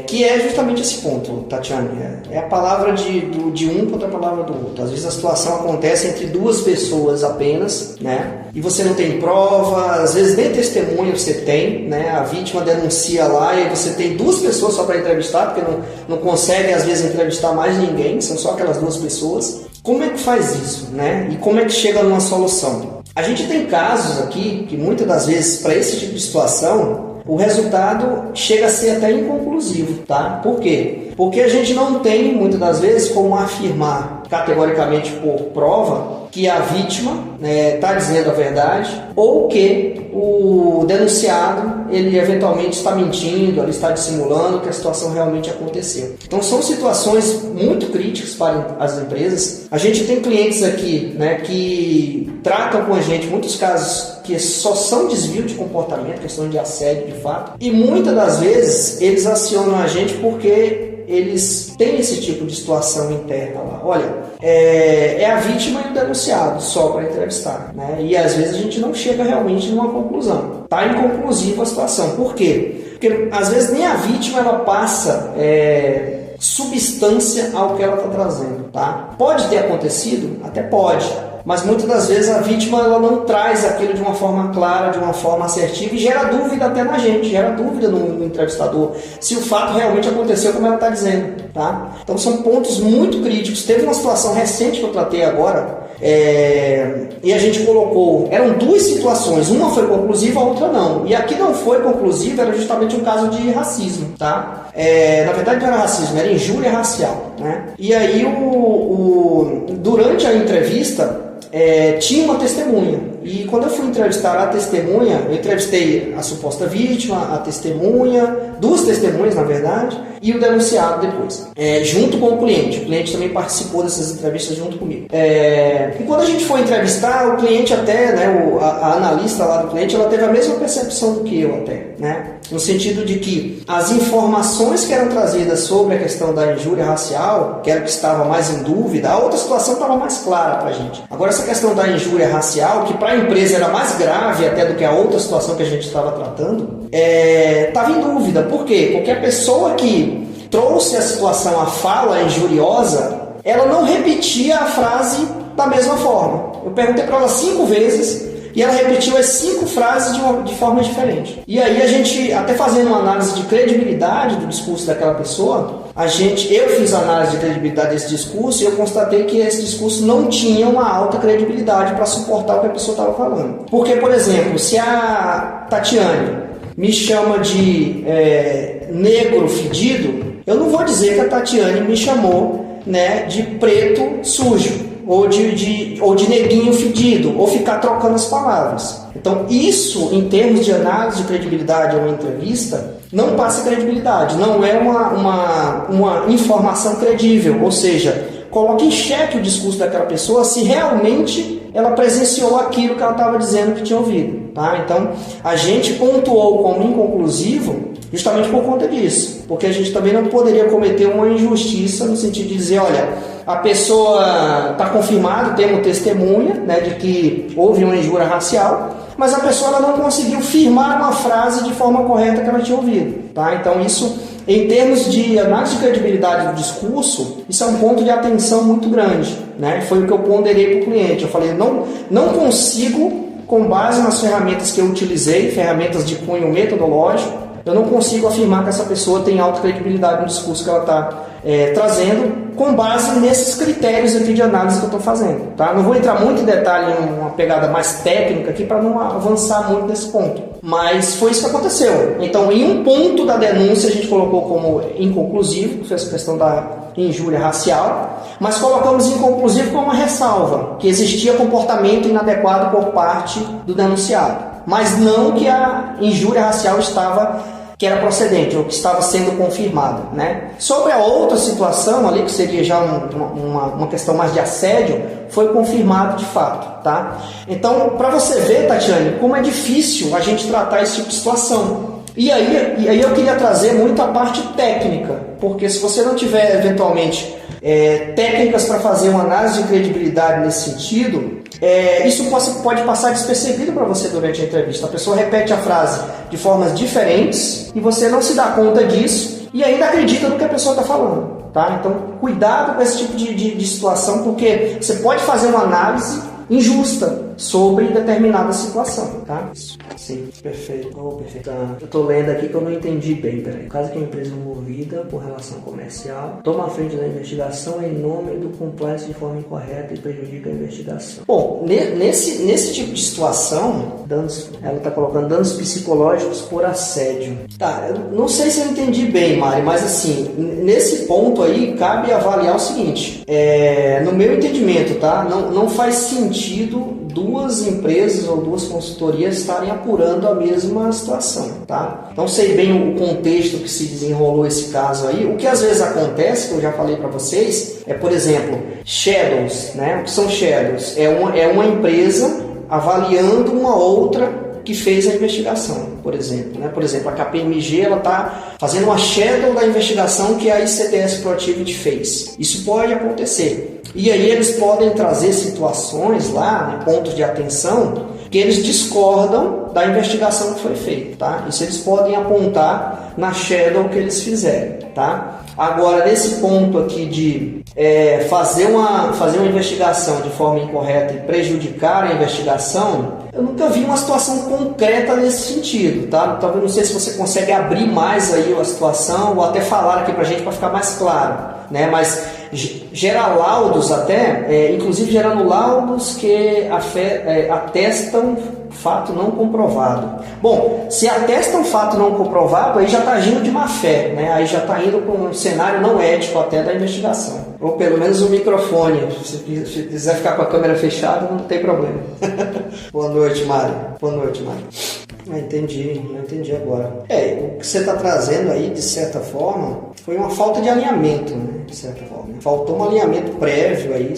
que é justamente esse ponto, Tatiana. É a palavra de um contra a palavra do outro. Às vezes a situação acontece entre duas pessoas apenas, né? E você não tem prova, às vezes nem testemunha você tem, né? A vítima denuncia lá e você tem duas pessoas só para entrevistar, porque não consegue às vezes entrevistar mais ninguém, são só aquelas duas pessoas. Como é que faz isso, né? E como é que chega numa solução? A gente tem casos aqui que muitas das vezes para esse tipo de situação o resultado chega a ser até inconclusivo, tá? Por quê? Porque a gente não tem muitas das vezes como afirmar categoricamente por prova que a vítima está dizendo a verdade ou que o denunciado ele eventualmente está mentindo, ele está dissimulando que a situação realmente aconteceu. Então são situações muito críticas para as empresas. A gente tem clientes aqui, né, que tratam com a gente muitos casos que só são desvio de comportamento, questão de assédio de fato, e muitas das vezes eles acionam a gente porque eles têm esse tipo de situação interna lá. Olha, é a vítima e o denunciado só para entrevistar, né? E às vezes a gente não chega realmente numa conclusão. Está inconclusiva a situação. Por quê? Porque às vezes nem a vítima ela passa substância ao que ela está trazendo, tá? Pode ter acontecido? Até pode. Mas muitas das vezes a vítima ela não traz aquilo de uma forma clara, de uma forma assertiva e gera dúvida até na gente, gera dúvida no entrevistador, se o fato realmente aconteceu como ela está dizendo, tá? Então são pontos muito críticos. Teve uma situação recente que eu tratei agora, e a gente colocou, eram duas situações, uma foi conclusiva, a outra não. E aqui não foi conclusiva, era justamente um caso de racismo, tá? Na verdade não era racismo, era injúria racial, né? E aí durante a entrevista tinha uma testemunha. E quando eu fui entrevistar a testemunha, eu entrevistei a suposta vítima, a testemunha, duas testemunhas na verdade, e o denunciado depois, junto com o cliente. O cliente também participou dessas entrevistas junto comigo. E quando a gente foi entrevistar, o cliente até, né, a analista lá do cliente, ela teve a mesma percepção do que eu até, né? No sentido de que as informações que eram trazidas sobre a questão da injúria racial, que era o que estava mais em dúvida, a outra situação estava mais clara para a gente. Agora essa questão da injúria racial, que para a empresa era mais grave até do que a outra situação que a gente estava tratando, estava em dúvida. Por quê? Porque a pessoa que trouxe a situação, a fala injuriosa, ela não repetia a frase da mesma forma. Eu perguntei para ela 5 vezes e ela repetiu as 5 frases de forma diferente. E aí a gente, até fazendo uma análise de credibilidade do discurso daquela pessoa, eu fiz a análise de credibilidade desse discurso e eu constatei que esse discurso não tinha uma alta credibilidade para suportar o que a pessoa estava falando. Porque, por exemplo, se a Tatiane me chama de negro fedido, eu não vou dizer que a Tatiane me chamou, né, de preto sujo, ou de neguinho fedido, ou ficar trocando as palavras. Então, isso, em termos de análise de credibilidade a uma entrevista, não passa credibilidade, não é uma informação credível, ou seja, coloca em xeque o discurso daquela pessoa se realmente ela presenciou aquilo que ela estava dizendo que tinha ouvido. Tá? Então, a gente pontuou como inconclusivo justamente por conta disso, porque a gente também não poderia cometer uma injustiça no sentido de dizer, olha, a pessoa está confirmado, temos testemunha, né, de que houve uma injúria racial, mas a pessoa ela não conseguiu firmar uma frase de forma correta que ela tinha ouvido. Tá? Então, isso, em termos de análise de credibilidade do discurso, isso é um ponto de atenção muito grande. Né? Foi o que eu ponderei para o cliente. Eu falei, não consigo, com base nas ferramentas que eu utilizei, ferramentas de cunho metodológico, eu não consigo afirmar que essa pessoa tem alta credibilidade no discurso que ela está trazendo, com base nesses critérios aqui de análise que eu estou fazendo. Tá? Não vou entrar muito em detalhe em uma pegada mais técnica aqui para não avançar muito nesse ponto. Mas foi isso que aconteceu. Então, em um ponto da denúncia, a gente colocou como inconclusivo, que foi essa questão da injúria racial, mas colocamos inconclusivo como uma ressalva, que existia comportamento inadequado por parte do denunciado, mas não que a injúria racial que era procedente, ou que estava sendo confirmada. Né? Sobre a outra situação ali, que seria já uma questão mais de assédio, foi confirmado de fato. Tá? Então, para você ver, Tatiane, como é difícil a gente tratar esse tipo de situação. E aí eu queria trazer muito a parte técnica, porque se você não tiver, eventualmente, técnicas para fazer uma análise de credibilidade nesse sentido, isso pode passar despercebido para você durante a entrevista. A pessoa repete a frase de formas diferentes e você não se dá conta disso e ainda acredita no que a pessoa está falando. Tá? Então, cuidado com esse tipo de situação, porque você pode fazer uma análise injusta sobre determinada situação, tá? Sim, perfeito. Perfeito. Tá. Eu tô lendo aqui que eu não entendi bem, peraí. Caso que a empresa movida por relação comercial toma a frente da investigação em nome do complexo de forma incorreta e prejudica a investigação. Bom, nesse tipo de situação, ela tá colocando danos psicológicos por assédio. Tá, eu não sei se eu entendi bem, Mari, mas assim, nesse ponto aí, cabe avaliar o seguinte, no meu entendimento, tá? Não faz sentido duas empresas ou duas consultorias estarem apurando a mesma situação, tá? Então, sei bem o contexto que se desenrolou esse caso aí. O que às vezes acontece, que eu já falei para vocês, por exemplo, shadows, né? O que são shadows? É uma empresa avaliando uma outra que fez a investigação, por exemplo. Né? Por exemplo, a KPMG está fazendo uma shadow da investigação que a ICTS Proactivity fez. Isso pode acontecer. E aí eles podem trazer situações lá, né, pontos de atenção, que eles discordam da investigação que foi feita. Tá? Isso eles podem apontar na shadow que eles fizerem. Tá? Agora, nesse ponto aqui de fazer uma investigação de forma incorreta e prejudicar a investigação, eu nunca vi uma situação concreta nesse sentido, tá? Talvez, não sei se você consegue abrir mais aí a situação ou até falar aqui pra gente para ficar mais claro, né? Mas gera laudos até, inclusive gerando laudos que atestam fato não comprovado. Bom, se atestam fato não comprovado, aí já está agindo de má fé, né? Aí já está indo para um cenário não ético até da investigação. Ou pelo menos o microfone. Se quiser ficar com a câmera fechada, não tem problema. Boa noite, Mário. Boa noite, Mário. Eu entendi agora. O que você está trazendo aí, de certa forma, foi uma falta de alinhamento, né? De certa forma. Faltou um alinhamento prévio aí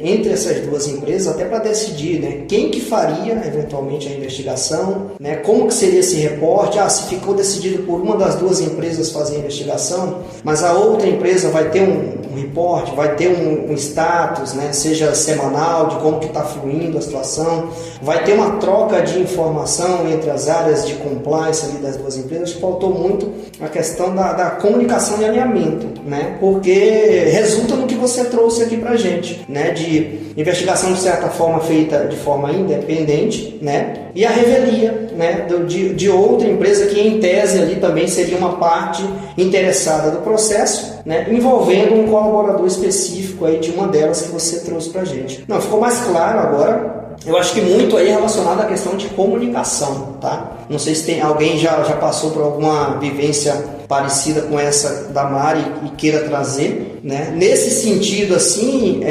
entre essas duas empresas, até para decidir, né, quem que faria eventualmente a investigação, né, como que seria esse reporte, se ficou decidido por uma das duas empresas fazer a investigação, mas a outra empresa vai ter um reporte, vai ter um status, né, seja semanal, de como que está fluindo a situação, vai ter uma troca de informação aproximação entre as áreas de compliance ali das duas empresas, faltou muito a questão da comunicação e alinhamento, né? Porque resulta no que você trouxe aqui pra gente, né? De investigação de certa forma feita de forma independente, né? E a revelia, né? De outra empresa que em tese ali também seria uma parte interessada do processo, né? Envolvendo um colaborador específico aí de uma delas que você trouxe pra gente. Não, ficou mais claro agora. Eu acho que muito aí relacionado à questão de comunicação, tá? Não sei se tem alguém já passou por alguma vivência parecida com essa da Mari e queira trazer, né? Nesse sentido, assim,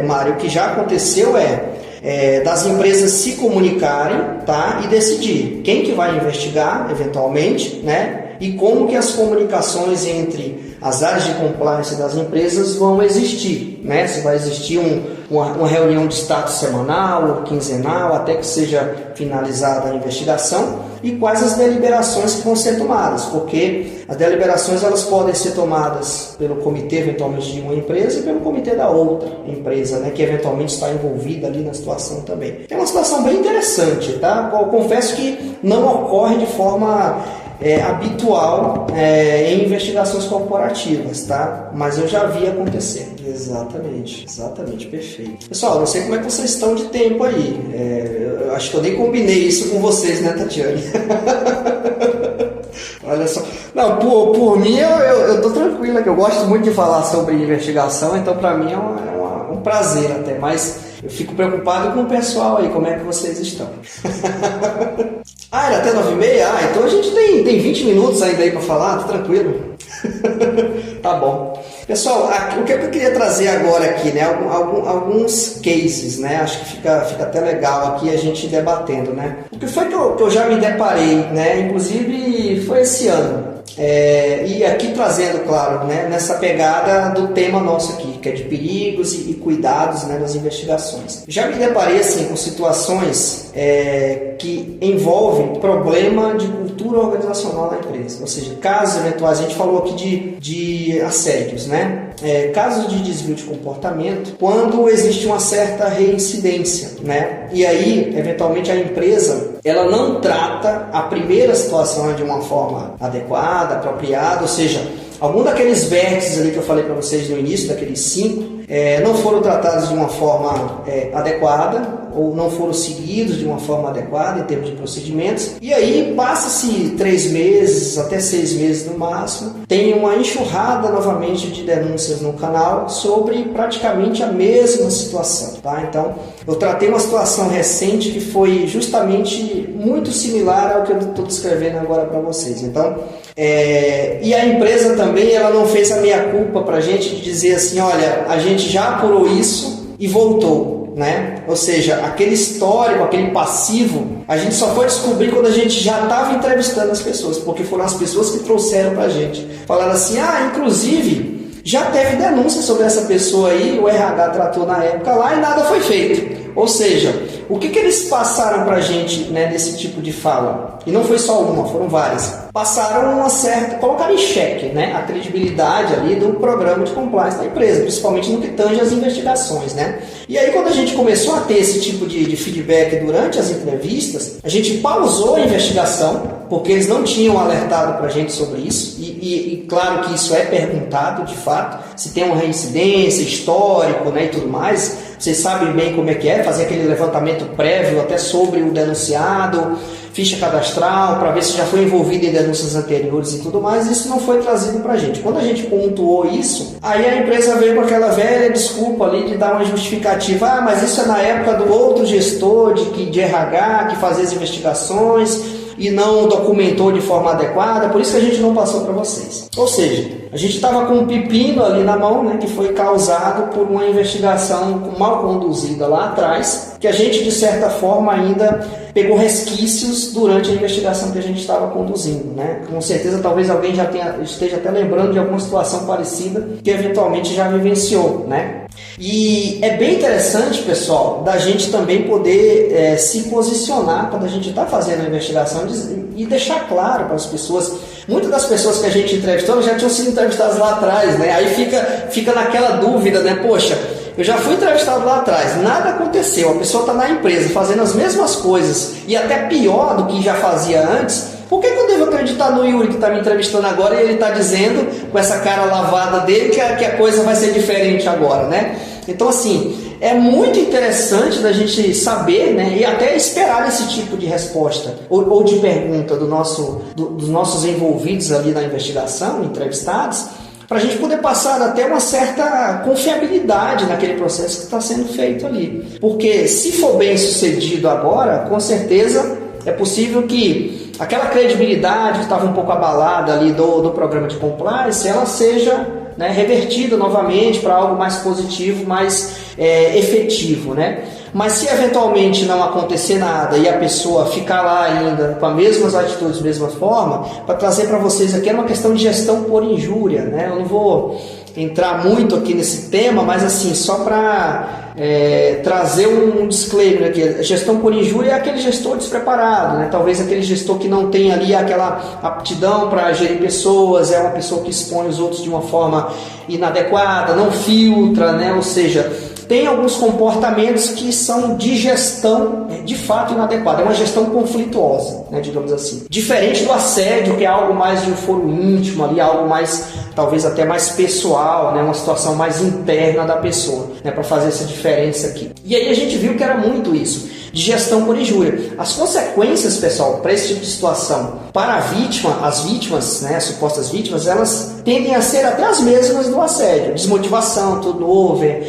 Mari, o que já aconteceu das empresas se comunicarem, tá? E decidir quem que vai investigar, eventualmente, né? E como que as comunicações entre as áreas de compliance das empresas vão existir, né? Se vai existir uma reunião de status semanal ou quinzenal, até que seja finalizada a investigação, e quais as deliberações que vão ser tomadas, porque as deliberações elas podem ser tomadas pelo comitê, eventualmente, de uma empresa e pelo comitê da outra empresa, né? Que eventualmente está envolvida ali na situação também. É uma situação bem interessante, tá? Eu confesso que não ocorre de forma habitual em investigações corporativas, tá? Mas eu já vi acontecer. Exatamente, perfeito. Pessoal, não sei como é que vocês estão de tempo aí. Eu acho que eu nem combinei isso com vocês, né, Tatiane? Olha só. Não, por mim eu tô tranquilo, que eu gosto muito de falar sobre investigação, então para mim é um prazer até, mas eu fico preocupado com o pessoal aí, como é que vocês estão. Era até 9h30? Então a gente tem 20 minutos ainda aí para falar, tá tranquilo? Tá bom. Pessoal, o que eu queria trazer agora aqui, né? Alguns cases, né? Acho que fica até legal aqui a gente debatendo, né? O que foi que eu já me deparei, né? Inclusive foi esse ano. E aqui trazendo, claro, né, nessa pegada do tema nosso aqui, que é de perigos e cuidados, né, das investigações. Já me deparei assim, com situações que envolvem problema de cultura organizacional na empresa, ou seja, casos eventuais. A gente falou aqui de assédios, né? Casos de desvio de comportamento, quando existe uma certa reincidência, né? E aí, eventualmente, a empresa ela não trata a primeira situação de uma forma adequada, apropriada, ou seja, algum daqueles vértices ali que eu falei para vocês no início, daqueles 5, não foram tratados de uma forma adequada, ou não foram seguidos de uma forma adequada em termos de procedimentos, e aí passa-se 3 meses, até 6 meses no máximo, tem uma enxurrada novamente de denúncias no canal sobre praticamente a mesma situação, tá? Então, eu tratei uma situação recente que foi justamente muito similar ao que eu estou descrevendo agora para vocês. Então, e a empresa também ela não fez a meia-culpa para a gente de dizer assim, olha, a gente já apurou isso e voltou, né? Ou seja, aquele histórico, aquele passivo, a gente só foi descobrir quando a gente já estava entrevistando as pessoas, porque foram as pessoas que trouxeram para a gente. Falaram assim, inclusive, já teve denúncia sobre essa pessoa aí, o RH tratou na época lá e nada foi feito. Ou seja, o que eles passaram para a gente, né, desse tipo de fala? E não foi só uma, foram várias. Passaram colocaram em xeque, né, a credibilidade ali do programa de compliance da empresa, principalmente no que tange as investigações, né? E aí quando a gente começou a ter esse tipo de feedback durante as entrevistas, a gente pausou a investigação, porque eles não tinham alertado para a gente sobre isso, e claro que isso é perguntado de fato, se tem uma reincidência, histórico, né, e tudo mais. Vocês sabem bem como é que é, fazer aquele levantamento prévio até sobre o denunciado, ficha cadastral, para ver se já foi envolvido em denúncias anteriores e tudo mais. Isso não foi trazido para a gente. Quando a gente pontuou isso, aí a empresa veio com aquela velha desculpa ali de dar uma justificativa. Mas isso é na época do outro gestor de RH que fazia as investigações e não documentou de forma adequada, por isso que a gente não passou para vocês. Ou seja, a gente estava com um pepino ali na mão, né, que foi causado por uma investigação mal conduzida lá atrás, que a gente, de certa forma, ainda pegou resquícios durante a investigação que a gente estava conduzindo, né? Com certeza, talvez alguém já esteja até lembrando de alguma situação parecida que eventualmente já vivenciou, né? E é bem interessante, pessoal, da gente também poder se posicionar quando a gente está fazendo a investigação e deixar claro para as pessoas. Muitas das pessoas que a gente entrevistou já tinham sido entrevistadas lá atrás, né? Aí fica naquela dúvida, né? Poxa, eu já fui entrevistado lá atrás, nada aconteceu, a pessoa está na empresa fazendo as mesmas coisas e até pior do que já fazia antes, por que eu devo acreditar no Yuri que está me entrevistando agora e ele está dizendo, com essa cara lavada dele, que a coisa vai ser diferente agora, né? Então, assim, é muito interessante da gente saber, né, e até esperar esse tipo de resposta ou de pergunta dos nossos envolvidos ali na investigação, entrevistados, para a gente poder passar até uma certa confiabilidade naquele processo que está sendo feito ali. Porque se for bem sucedido agora, com certeza é possível que aquela credibilidade que estava um pouco abalada ali do programa de compliance, ela seja, né, revertida novamente para algo mais positivo, mais efetivo, né? Mas se eventualmente não acontecer nada e a pessoa ficar lá ainda com as mesmas atitudes, mesma forma, para trazer para vocês aqui é uma questão de gestão por injúria, né? Eu não vou entrar muito aqui nesse tema, mas assim, só para trazer um disclaimer aqui. A gestão por injúria é aquele gestor despreparado, né? Talvez aquele gestor que não tem ali aquela aptidão para gerir pessoas, é uma pessoa que expõe os outros de uma forma inadequada, não filtra, né? Ou seja, tem alguns comportamentos que são de gestão de fato inadequada, é uma gestão conflituosa, né, digamos assim. Diferente do assédio, que é algo mais de um foro íntimo, ali, algo mais, talvez até mais pessoal, né, uma situação mais interna da pessoa, né, para fazer essa diferença aqui. E aí a gente viu que era muito isso, de gestão por injúria. As consequências, pessoal, para esse tipo de situação, para a vítima, as vítimas, né, as supostas vítimas, elas tendem a ser até as mesmas do assédio. Desmotivação, turnover,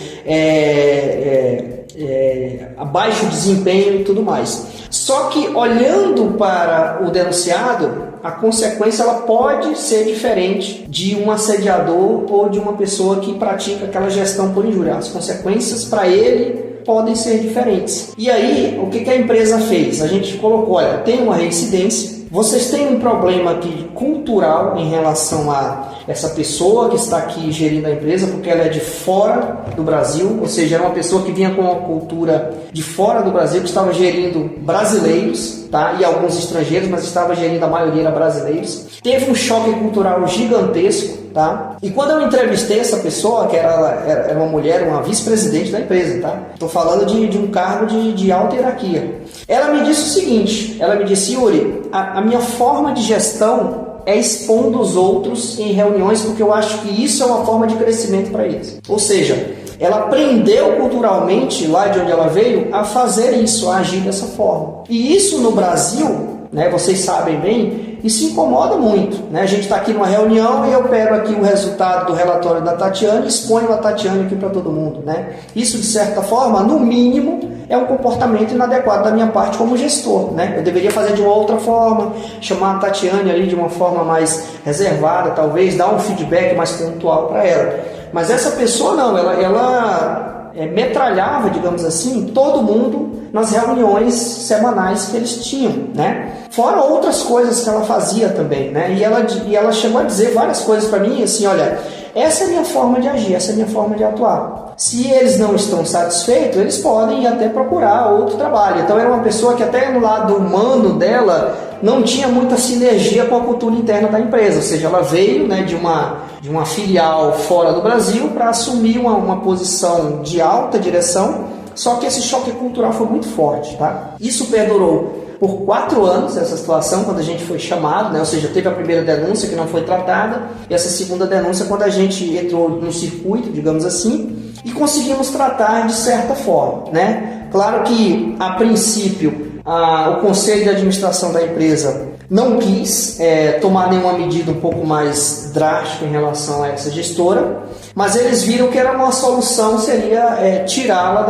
abaixo desempenho e tudo mais. Só que olhando para o denunciado, a consequência ela pode ser diferente de um assediador ou de uma pessoa que pratica aquela gestão por injúria. As consequências para ele podem ser diferentes. E aí, o que a empresa fez? A gente colocou, olha, tem uma reincidência, vocês têm um problema aqui cultural em relação a essa pessoa que está aqui gerindo a empresa, porque ela é de fora do Brasil, ou seja, era uma pessoa que vinha com uma cultura de fora do Brasil, que estava gerindo brasileiros, tá? E alguns estrangeiros, mas estava gerindo a maioria era brasileiros. Teve um choque cultural gigantesco, tá? E quando eu entrevistei essa pessoa, que era uma mulher, uma vice-presidente da empresa, tá? Estou falando de um cargo de alta hierarquia. Ela me disse o seguinte, ela me disse, Yuri, a minha forma de gestão é expondo os outros em reuniões, porque eu acho que isso é uma forma de crescimento para eles. Ou seja, ela aprendeu culturalmente, lá de onde ela veio, a fazer isso, a agir dessa forma. E isso no Brasil, né, vocês sabem bem, isso incomoda muito, né? A gente está aqui numa reunião e eu pego aqui o resultado do relatório da Tatiana e exponho a Tatiana aqui para todo mundo, né? Isso, de certa forma, no mínimo, é um comportamento inadequado da minha parte como gestor, né? Eu deveria fazer de uma outra forma, chamar a Tatiana ali de uma forma mais reservada, talvez, dar um feedback mais pontual para ela. Mas essa pessoa não, ela metralhava, digamos assim, todo mundo nas reuniões semanais que eles tinham, né? Fora outras coisas que ela fazia também, né? E ela chegou a dizer várias coisas para mim, assim, olha, essa é a minha forma de agir, essa é a minha forma de atuar. Se eles não estão satisfeitos, eles podem até procurar outro trabalho. Então era uma pessoa que até no lado humano dela não tinha muita sinergia com a cultura interna da empresa, ou seja, ela veio, né, de uma filial fora do Brasil para assumir uma posição de alta direção, só que esse choque cultural foi muito forte, tá? Isso perdurou por 4 anos, essa situação, quando a gente foi chamado, né? Ou seja, teve a primeira denúncia que não foi tratada, e essa segunda denúncia quando a gente entrou no circuito, digamos assim, e conseguimos tratar de certa forma, né? Claro que, a princípio, o Conselho de Administração da empresa não quis tomar nenhuma medida um pouco mais drástica em relação a essa gestora, mas eles viram que era uma solução, seria tirá-la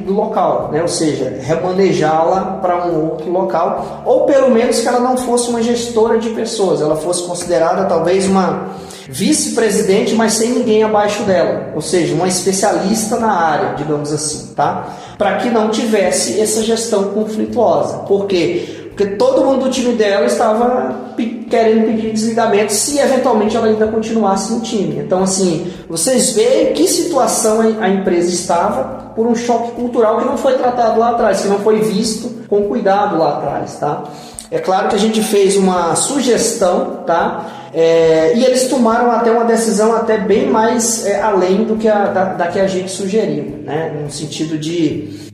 do local, né? Ou seja, remanejá-la para um outro local, ou pelo menos que ela não fosse uma gestora de pessoas, ela fosse considerada talvez uma vice-presidente, mas sem ninguém abaixo dela, ou seja, uma especialista na área, digamos assim, tá? Para que não tivesse essa gestão conflituosa. Por quê? Porque todo mundo do time dela estava querendo pedir desligamento se eventualmente ela ainda continuasse no time. Então, assim, vocês veem que situação a empresa estava por um choque cultural que não foi tratado lá atrás, que não foi visto com cuidado lá atrás, tá? É claro que a gente fez uma sugestão, tá? E eles tomaram até uma decisão até bem mais além do que da que a gente sugeriu, né? No sentido de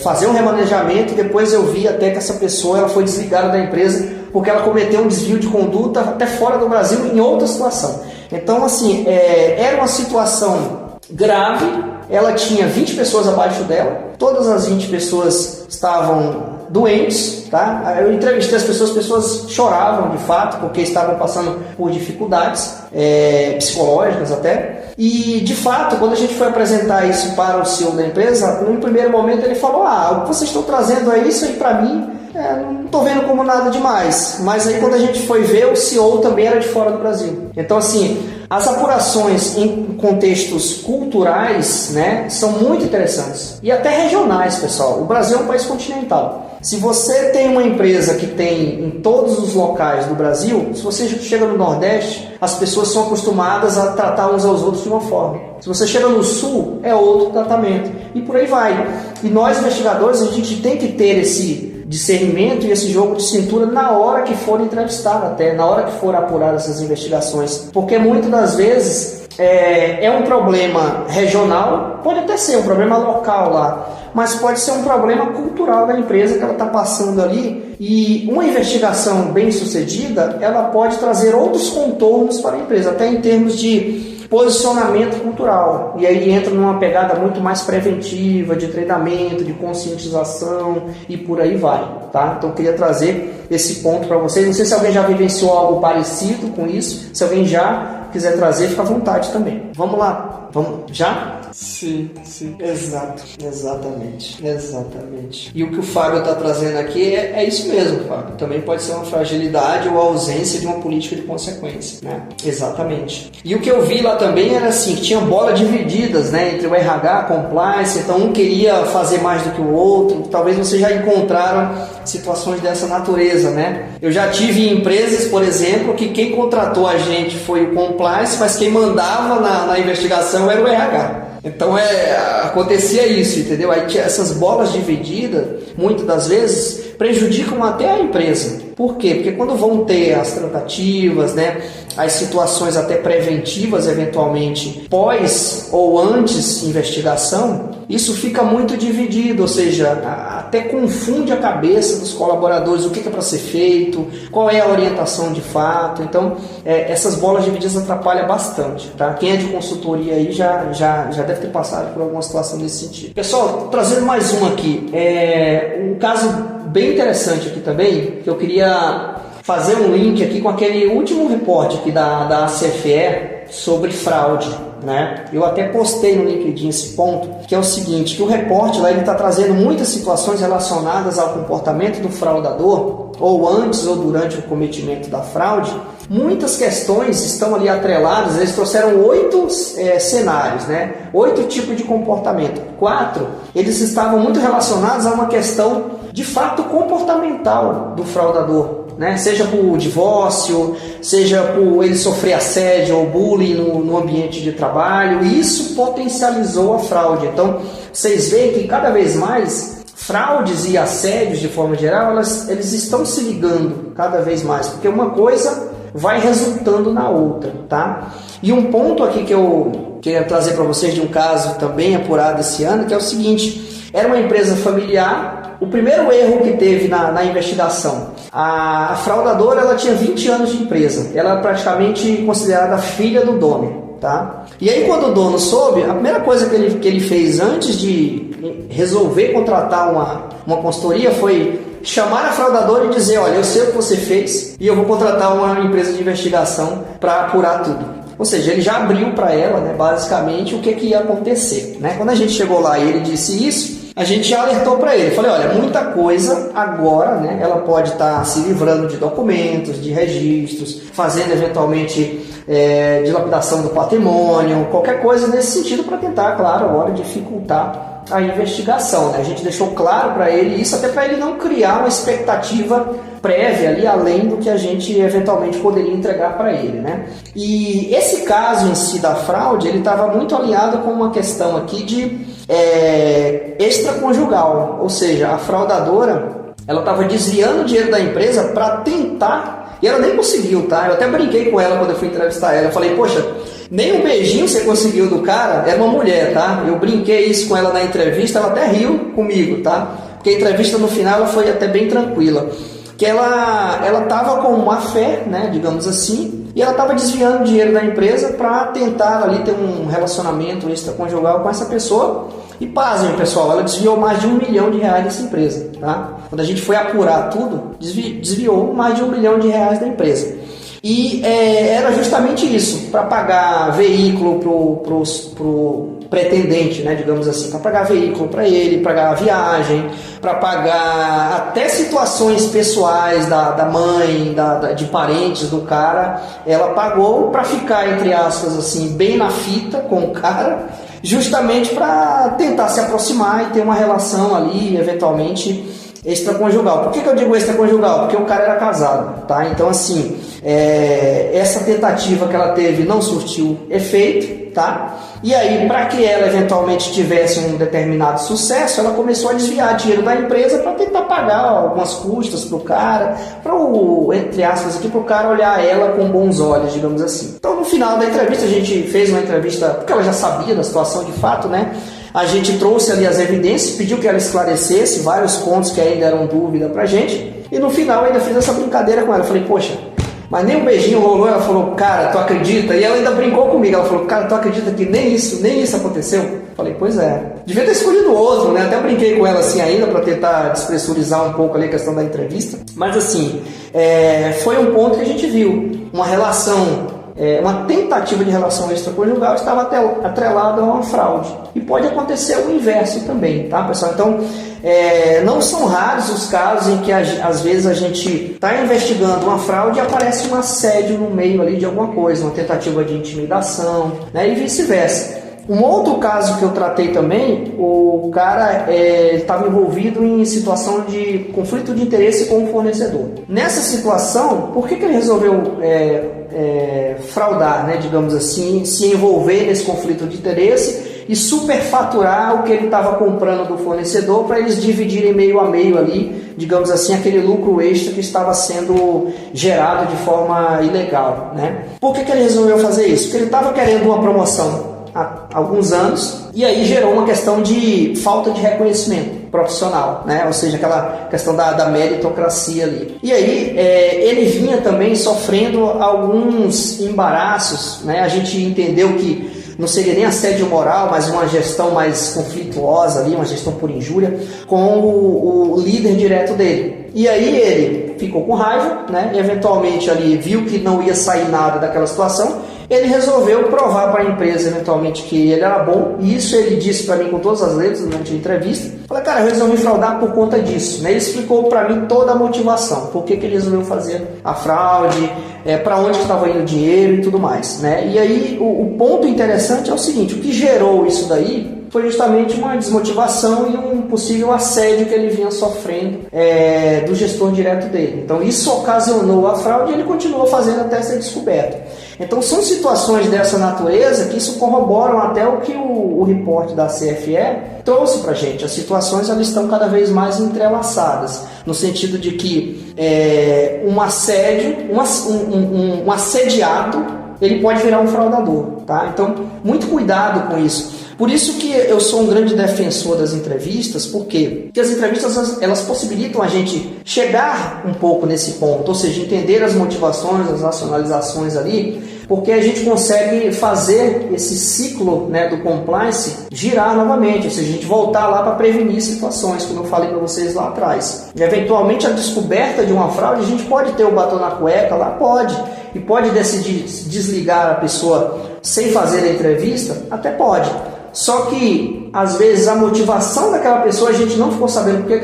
fazer um remanejamento, e depois eu vi até que essa pessoa ela foi desligada da empresa porque ela cometeu um desvio de conduta até fora do Brasil em outra situação. Então, assim, era uma situação grave, ela tinha 20 pessoas abaixo dela, todas as 20 pessoas estavam doentes, tá? Eu entrevistei as pessoas choravam de fato, porque estavam passando por dificuldades psicológicas até. E de fato, quando a gente foi apresentar isso para o CEO da empresa, no primeiro momento ele falou: o que vocês estão trazendo é isso aí para mim, não estou vendo como nada demais. Mas aí quando a gente foi ver, o CEO também era de fora do Brasil. Então, assim, as apurações em contextos culturais, né, são muito interessantes. E até regionais, pessoal. O Brasil é um país continental. Se você tem uma empresa que tem em todos os locais do Brasil, se você chega no Nordeste, as pessoas são acostumadas a tratar uns aos outros de uma forma. Se você chega no Sul, é outro tratamento. E por aí vai. E nós, investigadores, a gente tem que ter esse discernimento e esse jogo de cintura na hora que for entrevistar, até na hora que for apurar essas investigações. Porque muitas das vezes é um problema regional, pode até ser um problema local lá, mas pode ser um problema cultural da empresa que ela está passando ali, e uma investigação bem sucedida, ela pode trazer outros contornos para a empresa, até em termos de posicionamento cultural, e aí entra numa pegada muito mais preventiva, de treinamento, de conscientização e por aí vai, tá? Então eu queria trazer esse ponto para vocês. Não sei se alguém já vivenciou algo parecido com isso, se alguém já quiser trazer, fica à vontade também. Vamos lá, vamos já?
Sim.
Exatamente. E o que o Fábio está trazendo aqui é isso mesmo, Fábio. Também pode ser uma fragilidade ou ausência de uma política de consequência, né? Exatamente. E o que eu vi lá também era assim, que tinha bola divididas, né, entre o RH, a compliance, então um queria fazer mais do que o outro. Talvez vocês já encontraram situações dessa natureza, né? Eu já tive empresas, por exemplo, que quem contratou a gente foi o compliance, mas quem mandava na investigação era o RH. Então acontecia isso, entendeu? Aí essas bolas divididas, muitas das vezes, prejudicam até a empresa. Por quê? Porque quando vão ter as tratativas, né, as situações até preventivas, eventualmente, pós ou antes investigação, isso fica muito dividido, ou seja, até confunde a cabeça dos colaboradores, o que é para ser feito, qual é a orientação de fato. Então, essas bolas divididas atrapalham bastante, tá? Quem é de consultoria aí já deve ter passado por alguma situação nesse sentido. Pessoal, trazendo mais um aqui, um caso bem interessante aqui também, que eu queria fazer um link aqui com aquele último reporte aqui da ACFE sobre fraude, né? Eu até postei no LinkedIn esse ponto, que é o seguinte, que o reporte lá ele está trazendo muitas situações relacionadas ao comportamento do fraudador, ou antes ou durante o cometimento da fraude. Muitas questões estão ali atreladas, eles trouxeram 8 cenários, né? 8 tipos de comportamento. 4, eles estavam muito relacionados a uma questão de fato comportamental do fraudador, né? Seja por divórcio, seja por ele sofrer assédio ou bullying no ambiente de trabalho. Isso potencializou a fraude. Então, vocês veem que cada vez mais fraudes e assédios, de forma geral, eles estão se ligando cada vez mais, porque uma coisa vai resultando na outra, tá? E um ponto aqui que eu queria trazer para vocês de um caso também apurado esse ano, que é o seguinte: era uma empresa familiar. O primeiro erro que teve na investigação, a fraudadora ela tinha 20 anos de empresa, ela era praticamente considerada filha do dono, tá? E aí quando o dono soube, a primeira coisa que ele fez antes de resolver contratar uma consultoria foi chamar a fraudadora e dizer: olha, eu sei o que você fez e eu vou contratar uma empresa de investigação para apurar tudo. Ou seja, ele já abriu para ela, né, basicamente o que ia acontecer, né? Quando a gente chegou lá e ele disse isso, a gente já alertou para ele. Falei: olha, muita coisa agora, né, ela pode estar se livrando de documentos, de registros, fazendo eventualmente dilapidação do patrimônio, qualquer coisa nesse sentido para tentar, claro, agora dificultar a investigação, né? A gente deixou claro para ele isso, até para ele não criar uma expectativa prévia ali, além do que a gente eventualmente poderia entregar para ele, né? E esse caso em si da fraude, ele estava muito alinhado com uma questão aqui de extraconjugal, ou seja, a fraudadora ela estava desviando o dinheiro da empresa para tentar E ela nem conseguiu, tá? Eu até brinquei com ela quando eu fui entrevistar ela. Eu falei, poxa, nem um beijinho você conseguiu do cara. Era uma mulher, tá? Eu brinquei isso com ela na entrevista, ela até riu comigo, tá? Porque a entrevista no final ela foi até bem tranquila. Que ela estava com má fé, né, digamos assim, e ela estava desviando dinheiro da empresa para tentar ali ter um relacionamento extraconjugal com essa pessoa. E pasmem, pessoal, ela desviou mais de R$1 milhão dessa empresa, tá? Quando a gente foi apurar tudo, desviou mais de R$1 milhão da empresa. E era justamente isso, para pagar veículo pro pretendente, né, digamos assim, para pagar veículo para ele, pagar viagem, para pagar até situações pessoais da mãe, de parentes do cara, ela pagou para ficar, entre aspas, assim, bem na fita com o cara, justamente para tentar se aproximar e ter uma relação ali, eventualmente, extraconjugal. Por que eu digo extraconjugal? Porque o cara era casado, tá? Então, assim, essa tentativa que ela teve não surtiu efeito, tá? E aí, para que ela eventualmente tivesse um determinado sucesso, ela começou a desviar dinheiro da empresa para tentar pagar algumas custas pro cara, entre aspas aqui, pro cara olhar ela com bons olhos, digamos assim. Então, no final da entrevista, a gente fez uma entrevista, porque ela já sabia da situação de fato, né? A gente trouxe ali as evidências, pediu que ela esclarecesse vários pontos que ainda eram dúvida pra gente, e no final eu ainda fiz essa brincadeira com ela. Eu falei, poxa, mas nem um beijinho rolou. Ela falou, cara, tu acredita? E ela ainda brincou comigo, ela falou, cara, tu acredita que nem isso aconteceu? Eu falei, pois é. Devia ter escolhido outro, né? Até brinquei com ela assim ainda para tentar despressurizar um pouco ali a questão da entrevista. Mas assim, foi um ponto que a gente viu, uma relação, uma tentativa de relação extraconjugal estava atrelada a uma fraude. E pode acontecer o inverso também, tá, pessoal? Então, não são raros os casos em que às vezes a gente está investigando uma fraude e aparece um assédio no meio ali de alguma coisa, uma tentativa de intimidação, né, e vice-versa. Um outro caso que eu tratei também, o cara estava envolvido em situação de conflito de interesse com o fornecedor. Nessa situação, por que ele resolveu fraudar, né, digamos assim, se envolver nesse conflito de interesse e superfaturar o que ele estava comprando do fornecedor para eles dividirem meio a meio ali, digamos assim, aquele lucro extra que estava sendo gerado de forma ilegal, né? Por que ele resolveu fazer isso? Porque ele estava querendo uma promoção há alguns anos, e aí gerou uma questão de falta de reconhecimento profissional, né? Ou seja, aquela questão da meritocracia ali. E aí ele vinha também sofrendo alguns embaraços, né? A gente entendeu que não seria nem assédio moral, mas uma gestão mais conflituosa ali, uma gestão por injúria, com o líder direto dele. E aí ele ficou com raiva, né? E eventualmente ali viu que não ia sair nada daquela situação. Ele resolveu provar para a empresa eventualmente que ele era bom, e isso ele disse para mim com todas as letras durante a entrevista. Falei, cara, eu resolvi fraudar por conta disso, né? Ele explicou para mim toda a motivação, por que ele resolveu fazer a fraude, para onde estava indo o dinheiro e tudo mais, né? E aí o ponto interessante é o seguinte, o que gerou isso daí foi justamente uma desmotivação e um possível assédio que ele vinha sofrendo do gestor direto dele. Então isso ocasionou a fraude e ele continuou fazendo até ser descoberto. Então são situações dessa natureza que isso corroboram até o que o reporte da CFE trouxe para a gente. As situações elas estão cada vez mais entrelaçadas, no sentido de que um assédio, um assediado, ele pode virar um fraudador, tá? Então muito cuidado com isso. Por isso que eu sou um grande defensor das entrevistas, por quê? Porque as entrevistas elas possibilitam a gente chegar um pouco nesse ponto, ou seja, entender as motivações, as racionalizações ali, porque a gente consegue fazer esse ciclo, né, do compliance girar novamente, ou seja, a gente voltar lá para prevenir situações, como eu falei para vocês lá atrás. E, eventualmente, a descoberta de uma fraude, a gente pode ter o batom na cueca lá, pode, e pode decidir desligar a pessoa sem fazer a entrevista, até pode. Só que, às vezes, a motivação daquela pessoa a gente não ficou sabendo porque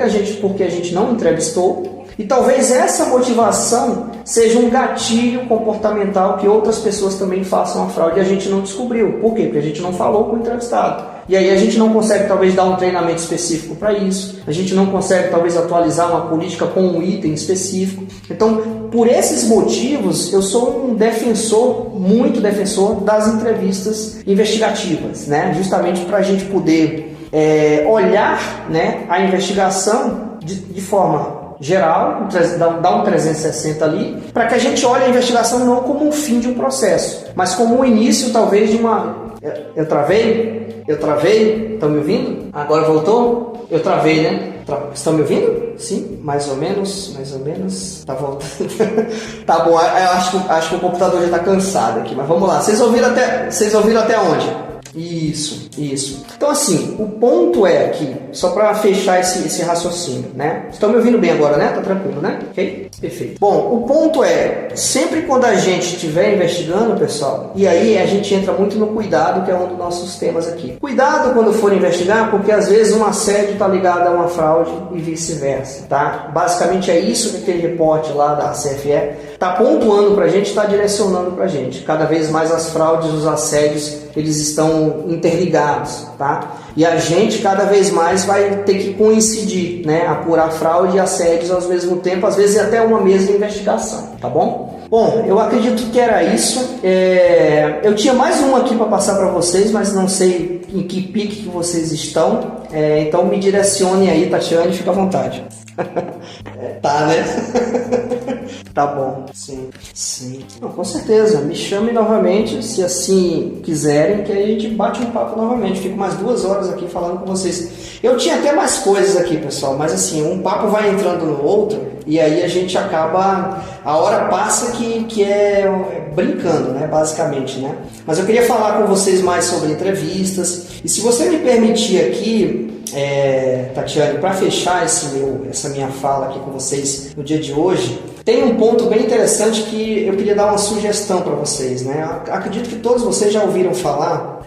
a gente não entrevistou. E talvez essa motivação seja um gatilho comportamental que outras pessoas também façam a fraude e a gente não descobriu. Por quê? Porque a gente não falou com o entrevistado. E aí a gente não consegue talvez dar um treinamento específico para isso. A gente não consegue talvez atualizar uma política com um item específico. Então, por esses motivos, eu sou um defensor, muito defensor das entrevistas investigativas, né? Justamente para a gente poder olhar, né, a investigação de forma geral, dá um 360 ali, para que a gente olhe a investigação não como um fim de um processo, mas como o início, talvez, de uma... Eu travei? Estão me ouvindo? Agora voltou? Eu travei, né? Estão me ouvindo? Sim, mais ou menos. Tá voltando. Tá bom, eu acho que o computador já está cansado aqui, mas vamos lá. Vocês ouviram até onde? Isso. Então, assim, o ponto é aqui, só para fechar esse raciocínio, né? Estão me ouvindo bem agora, né? Tá tranquilo, né? Ok? Perfeito. Bom, o ponto é, sempre quando a gente estiver investigando, pessoal, e aí a gente entra muito no cuidado, que é um dos nossos temas aqui. Cuidado quando for investigar, porque às vezes um assédio está ligado a uma fraude e vice-versa, tá? Basicamente é isso que aquele reporte lá da CFE está pontuando para a gente, está direcionando para a gente. Cada vez mais as fraudes, os assédios, eles estão interligados, tá? E a gente cada vez mais vai ter que coincidir, né? Apurar fraude e assédios ao mesmo tempo, às vezes até uma mesma investigação, tá bom? Bom, eu acredito que era isso. Eu tinha mais um aqui para passar para vocês, mas não sei em que pique que vocês estão. Então me direcione aí, Tatiane, fica à vontade. Tá, né? Tá bom, sim. Não, com certeza, me chame novamente, se assim quiserem, que aí a gente bate um papo novamente. Fico mais 2 horas aqui falando com vocês. Eu tinha até mais coisas aqui, pessoal, mas assim, um papo vai entrando no outro e aí a gente acaba, a hora passa que é brincando, né, basicamente, né? Mas eu queria falar com vocês mais sobre entrevistas, e se você me permitir aqui, Tatiane, para fechar essa minha fala aqui com vocês no dia de hoje, tem um ponto bem interessante que eu queria dar uma sugestão para vocês, né? Acredito que todos vocês já ouviram falar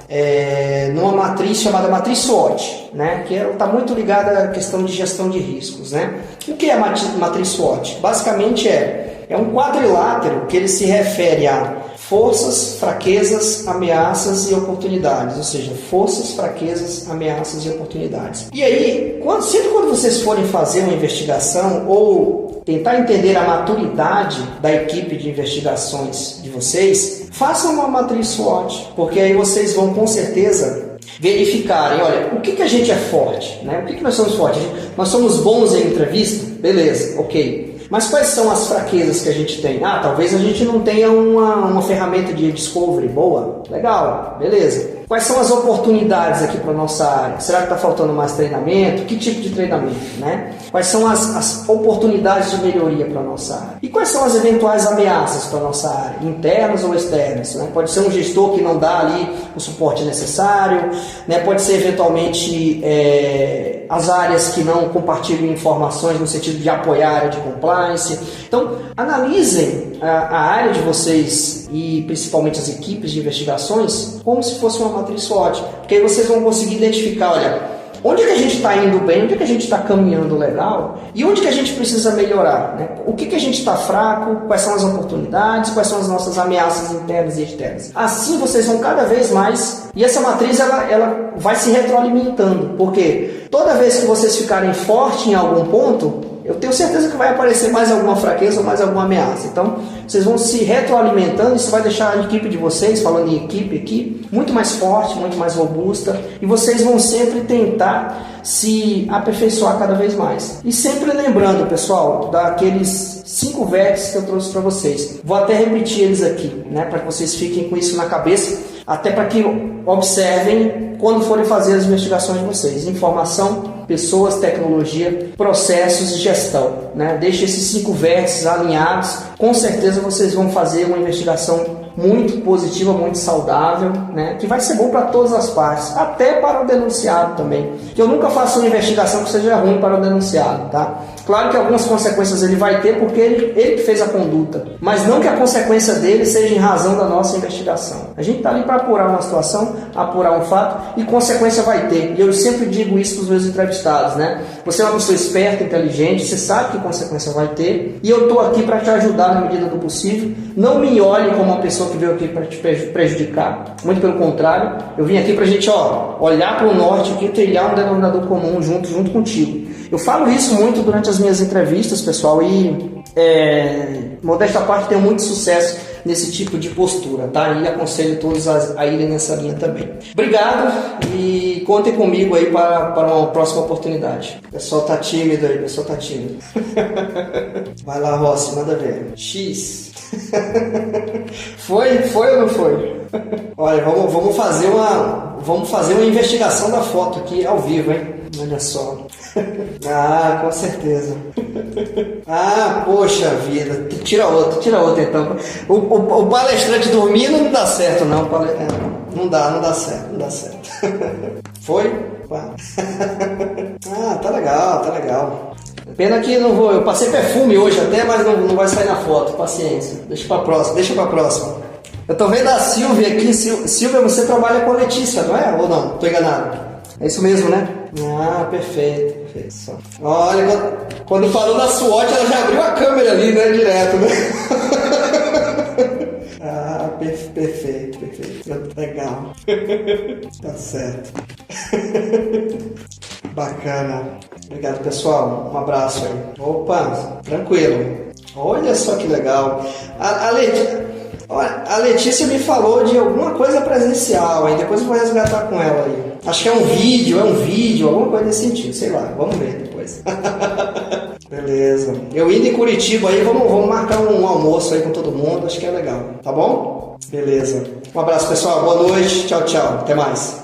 numa matriz chamada matriz SWOT, né? Que está muito ligada à questão de gestão de riscos, né? O que é a matriz SWOT? Basicamente é um quadrilátero que ele se refere a forças, fraquezas, ameaças e oportunidades, ou seja, forças, fraquezas, ameaças e oportunidades. E aí, sempre quando vocês forem fazer uma investigação ou tentar entender a maturidade da equipe de investigações de vocês, façam uma matriz SWOT, porque aí vocês vão com certeza verificarem, olha, o que a gente é forte, né? O que nós somos fortes? Nós somos bons em entrevista? Beleza, ok. Mas quais são as fraquezas que a gente tem? Talvez a gente não tenha uma ferramenta de discovery boa. Legal, beleza. Quais são as oportunidades aqui para a nossa área? Será que está faltando mais treinamento? Que tipo de treinamento, né? Quais são as oportunidades de melhoria para a nossa área? E quais são as eventuais ameaças para a nossa área? Internas ou externas? Né? Pode ser um gestor que não dá ali o suporte necessário, né? Pode ser eventualmente as áreas que não compartilham informações no sentido de apoiar a área de compliance. Então, analisem a área de vocês e principalmente as equipes de investigações como se fosse uma matriz SWOT, porque aí vocês vão conseguir identificar, olha, onde é que a gente está indo bem, onde é que a gente está caminhando legal e onde que a gente precisa melhorar, né? O que a gente está fraco, quais são as oportunidades, quais são as nossas ameaças internas e externas. Assim vocês vão cada vez mais, e essa matriz ela vai se retroalimentando, porque toda vez que vocês ficarem fortes em algum ponto, eu tenho certeza que vai aparecer mais alguma fraqueza ou mais alguma ameaça. Então, vocês vão se retroalimentando, isso vai deixar a equipe de vocês, falando em equipe aqui, muito mais forte, muito mais robusta, e vocês vão sempre tentar se aperfeiçoar cada vez mais. E sempre lembrando, pessoal, daqueles 5 vértices que eu trouxe para vocês. Vou até repetir eles aqui, né, para que vocês fiquem com isso na cabeça, até para que observem quando forem fazer as investigações de vocês. Informação, pessoas, tecnologia, processos e gestão, né? Deixe esses 5 vértices alinhados, com certeza vocês vão fazer uma investigação muito positiva, muito saudável, né? Que vai ser bom para todas as partes, até para o denunciado também. Que eu nunca faço uma investigação que seja ruim para o denunciado, tá? Claro que algumas consequências ele vai ter porque ele que fez a conduta, mas não que a consequência dele seja em razão da nossa investigação. A gente está ali para apurar uma situação, apurar um fato e consequência vai ter. E eu sempre digo isso para os meus entrevistados, né? Você é uma pessoa esperta, inteligente, você sabe que consequência vai ter e eu estou aqui para te ajudar na medida do possível. Não me olhe como uma pessoa que veio aqui para te prejudicar. Muito pelo contrário, eu vim aqui para a gente olhar para o norte aqui, trilhar um denominador comum junto contigo. Eu falo isso muito durante as minhas entrevistas, pessoal, e modéstia à parte, tenho muito sucesso nesse tipo de postura, tá? E aconselho todos a irem nessa linha também. Obrigado e contem comigo aí para uma próxima oportunidade. O pessoal tá tímido aí, o pessoal tá tímido. Vai lá, Rossi, manda ver. X. Foi ou não foi? Olha, vamos fazer uma investigação da foto aqui ao vivo, hein? Olha só. Ah, com certeza. Ah, poxa vida. Tira outra então. O palestrante dormindo não dá certo, não. Não dá certo. Foi? Ah, tá legal. Pena que não vou. Eu passei perfume hoje até, mas não vai sair na foto. Paciência. Deixa pra próxima. Eu tô vendo a Silvia aqui. Silvia, você trabalha com a Letícia, não é? Ou não? Tô enganado. É isso mesmo, né? Ah, perfeito. Olha, quando falou da SWOT, ela já abriu a câmera ali, né? Direto, né? Ah, perfeito. Legal. Tá certo. Bacana. Obrigado, pessoal. Um abraço aí. Opa, tranquilo. Olha só que legal. A Letícia me falou de alguma coisa presencial, aí depois eu vou resgatar com ela aí. Acho que é um vídeo, alguma coisa nesse sentido, sei lá, vamos ver depois. Beleza. Eu indo em Curitiba aí, vamos marcar um almoço aí com todo mundo, acho que é legal, tá bom? Beleza. Um abraço, pessoal, boa noite, tchau, até mais.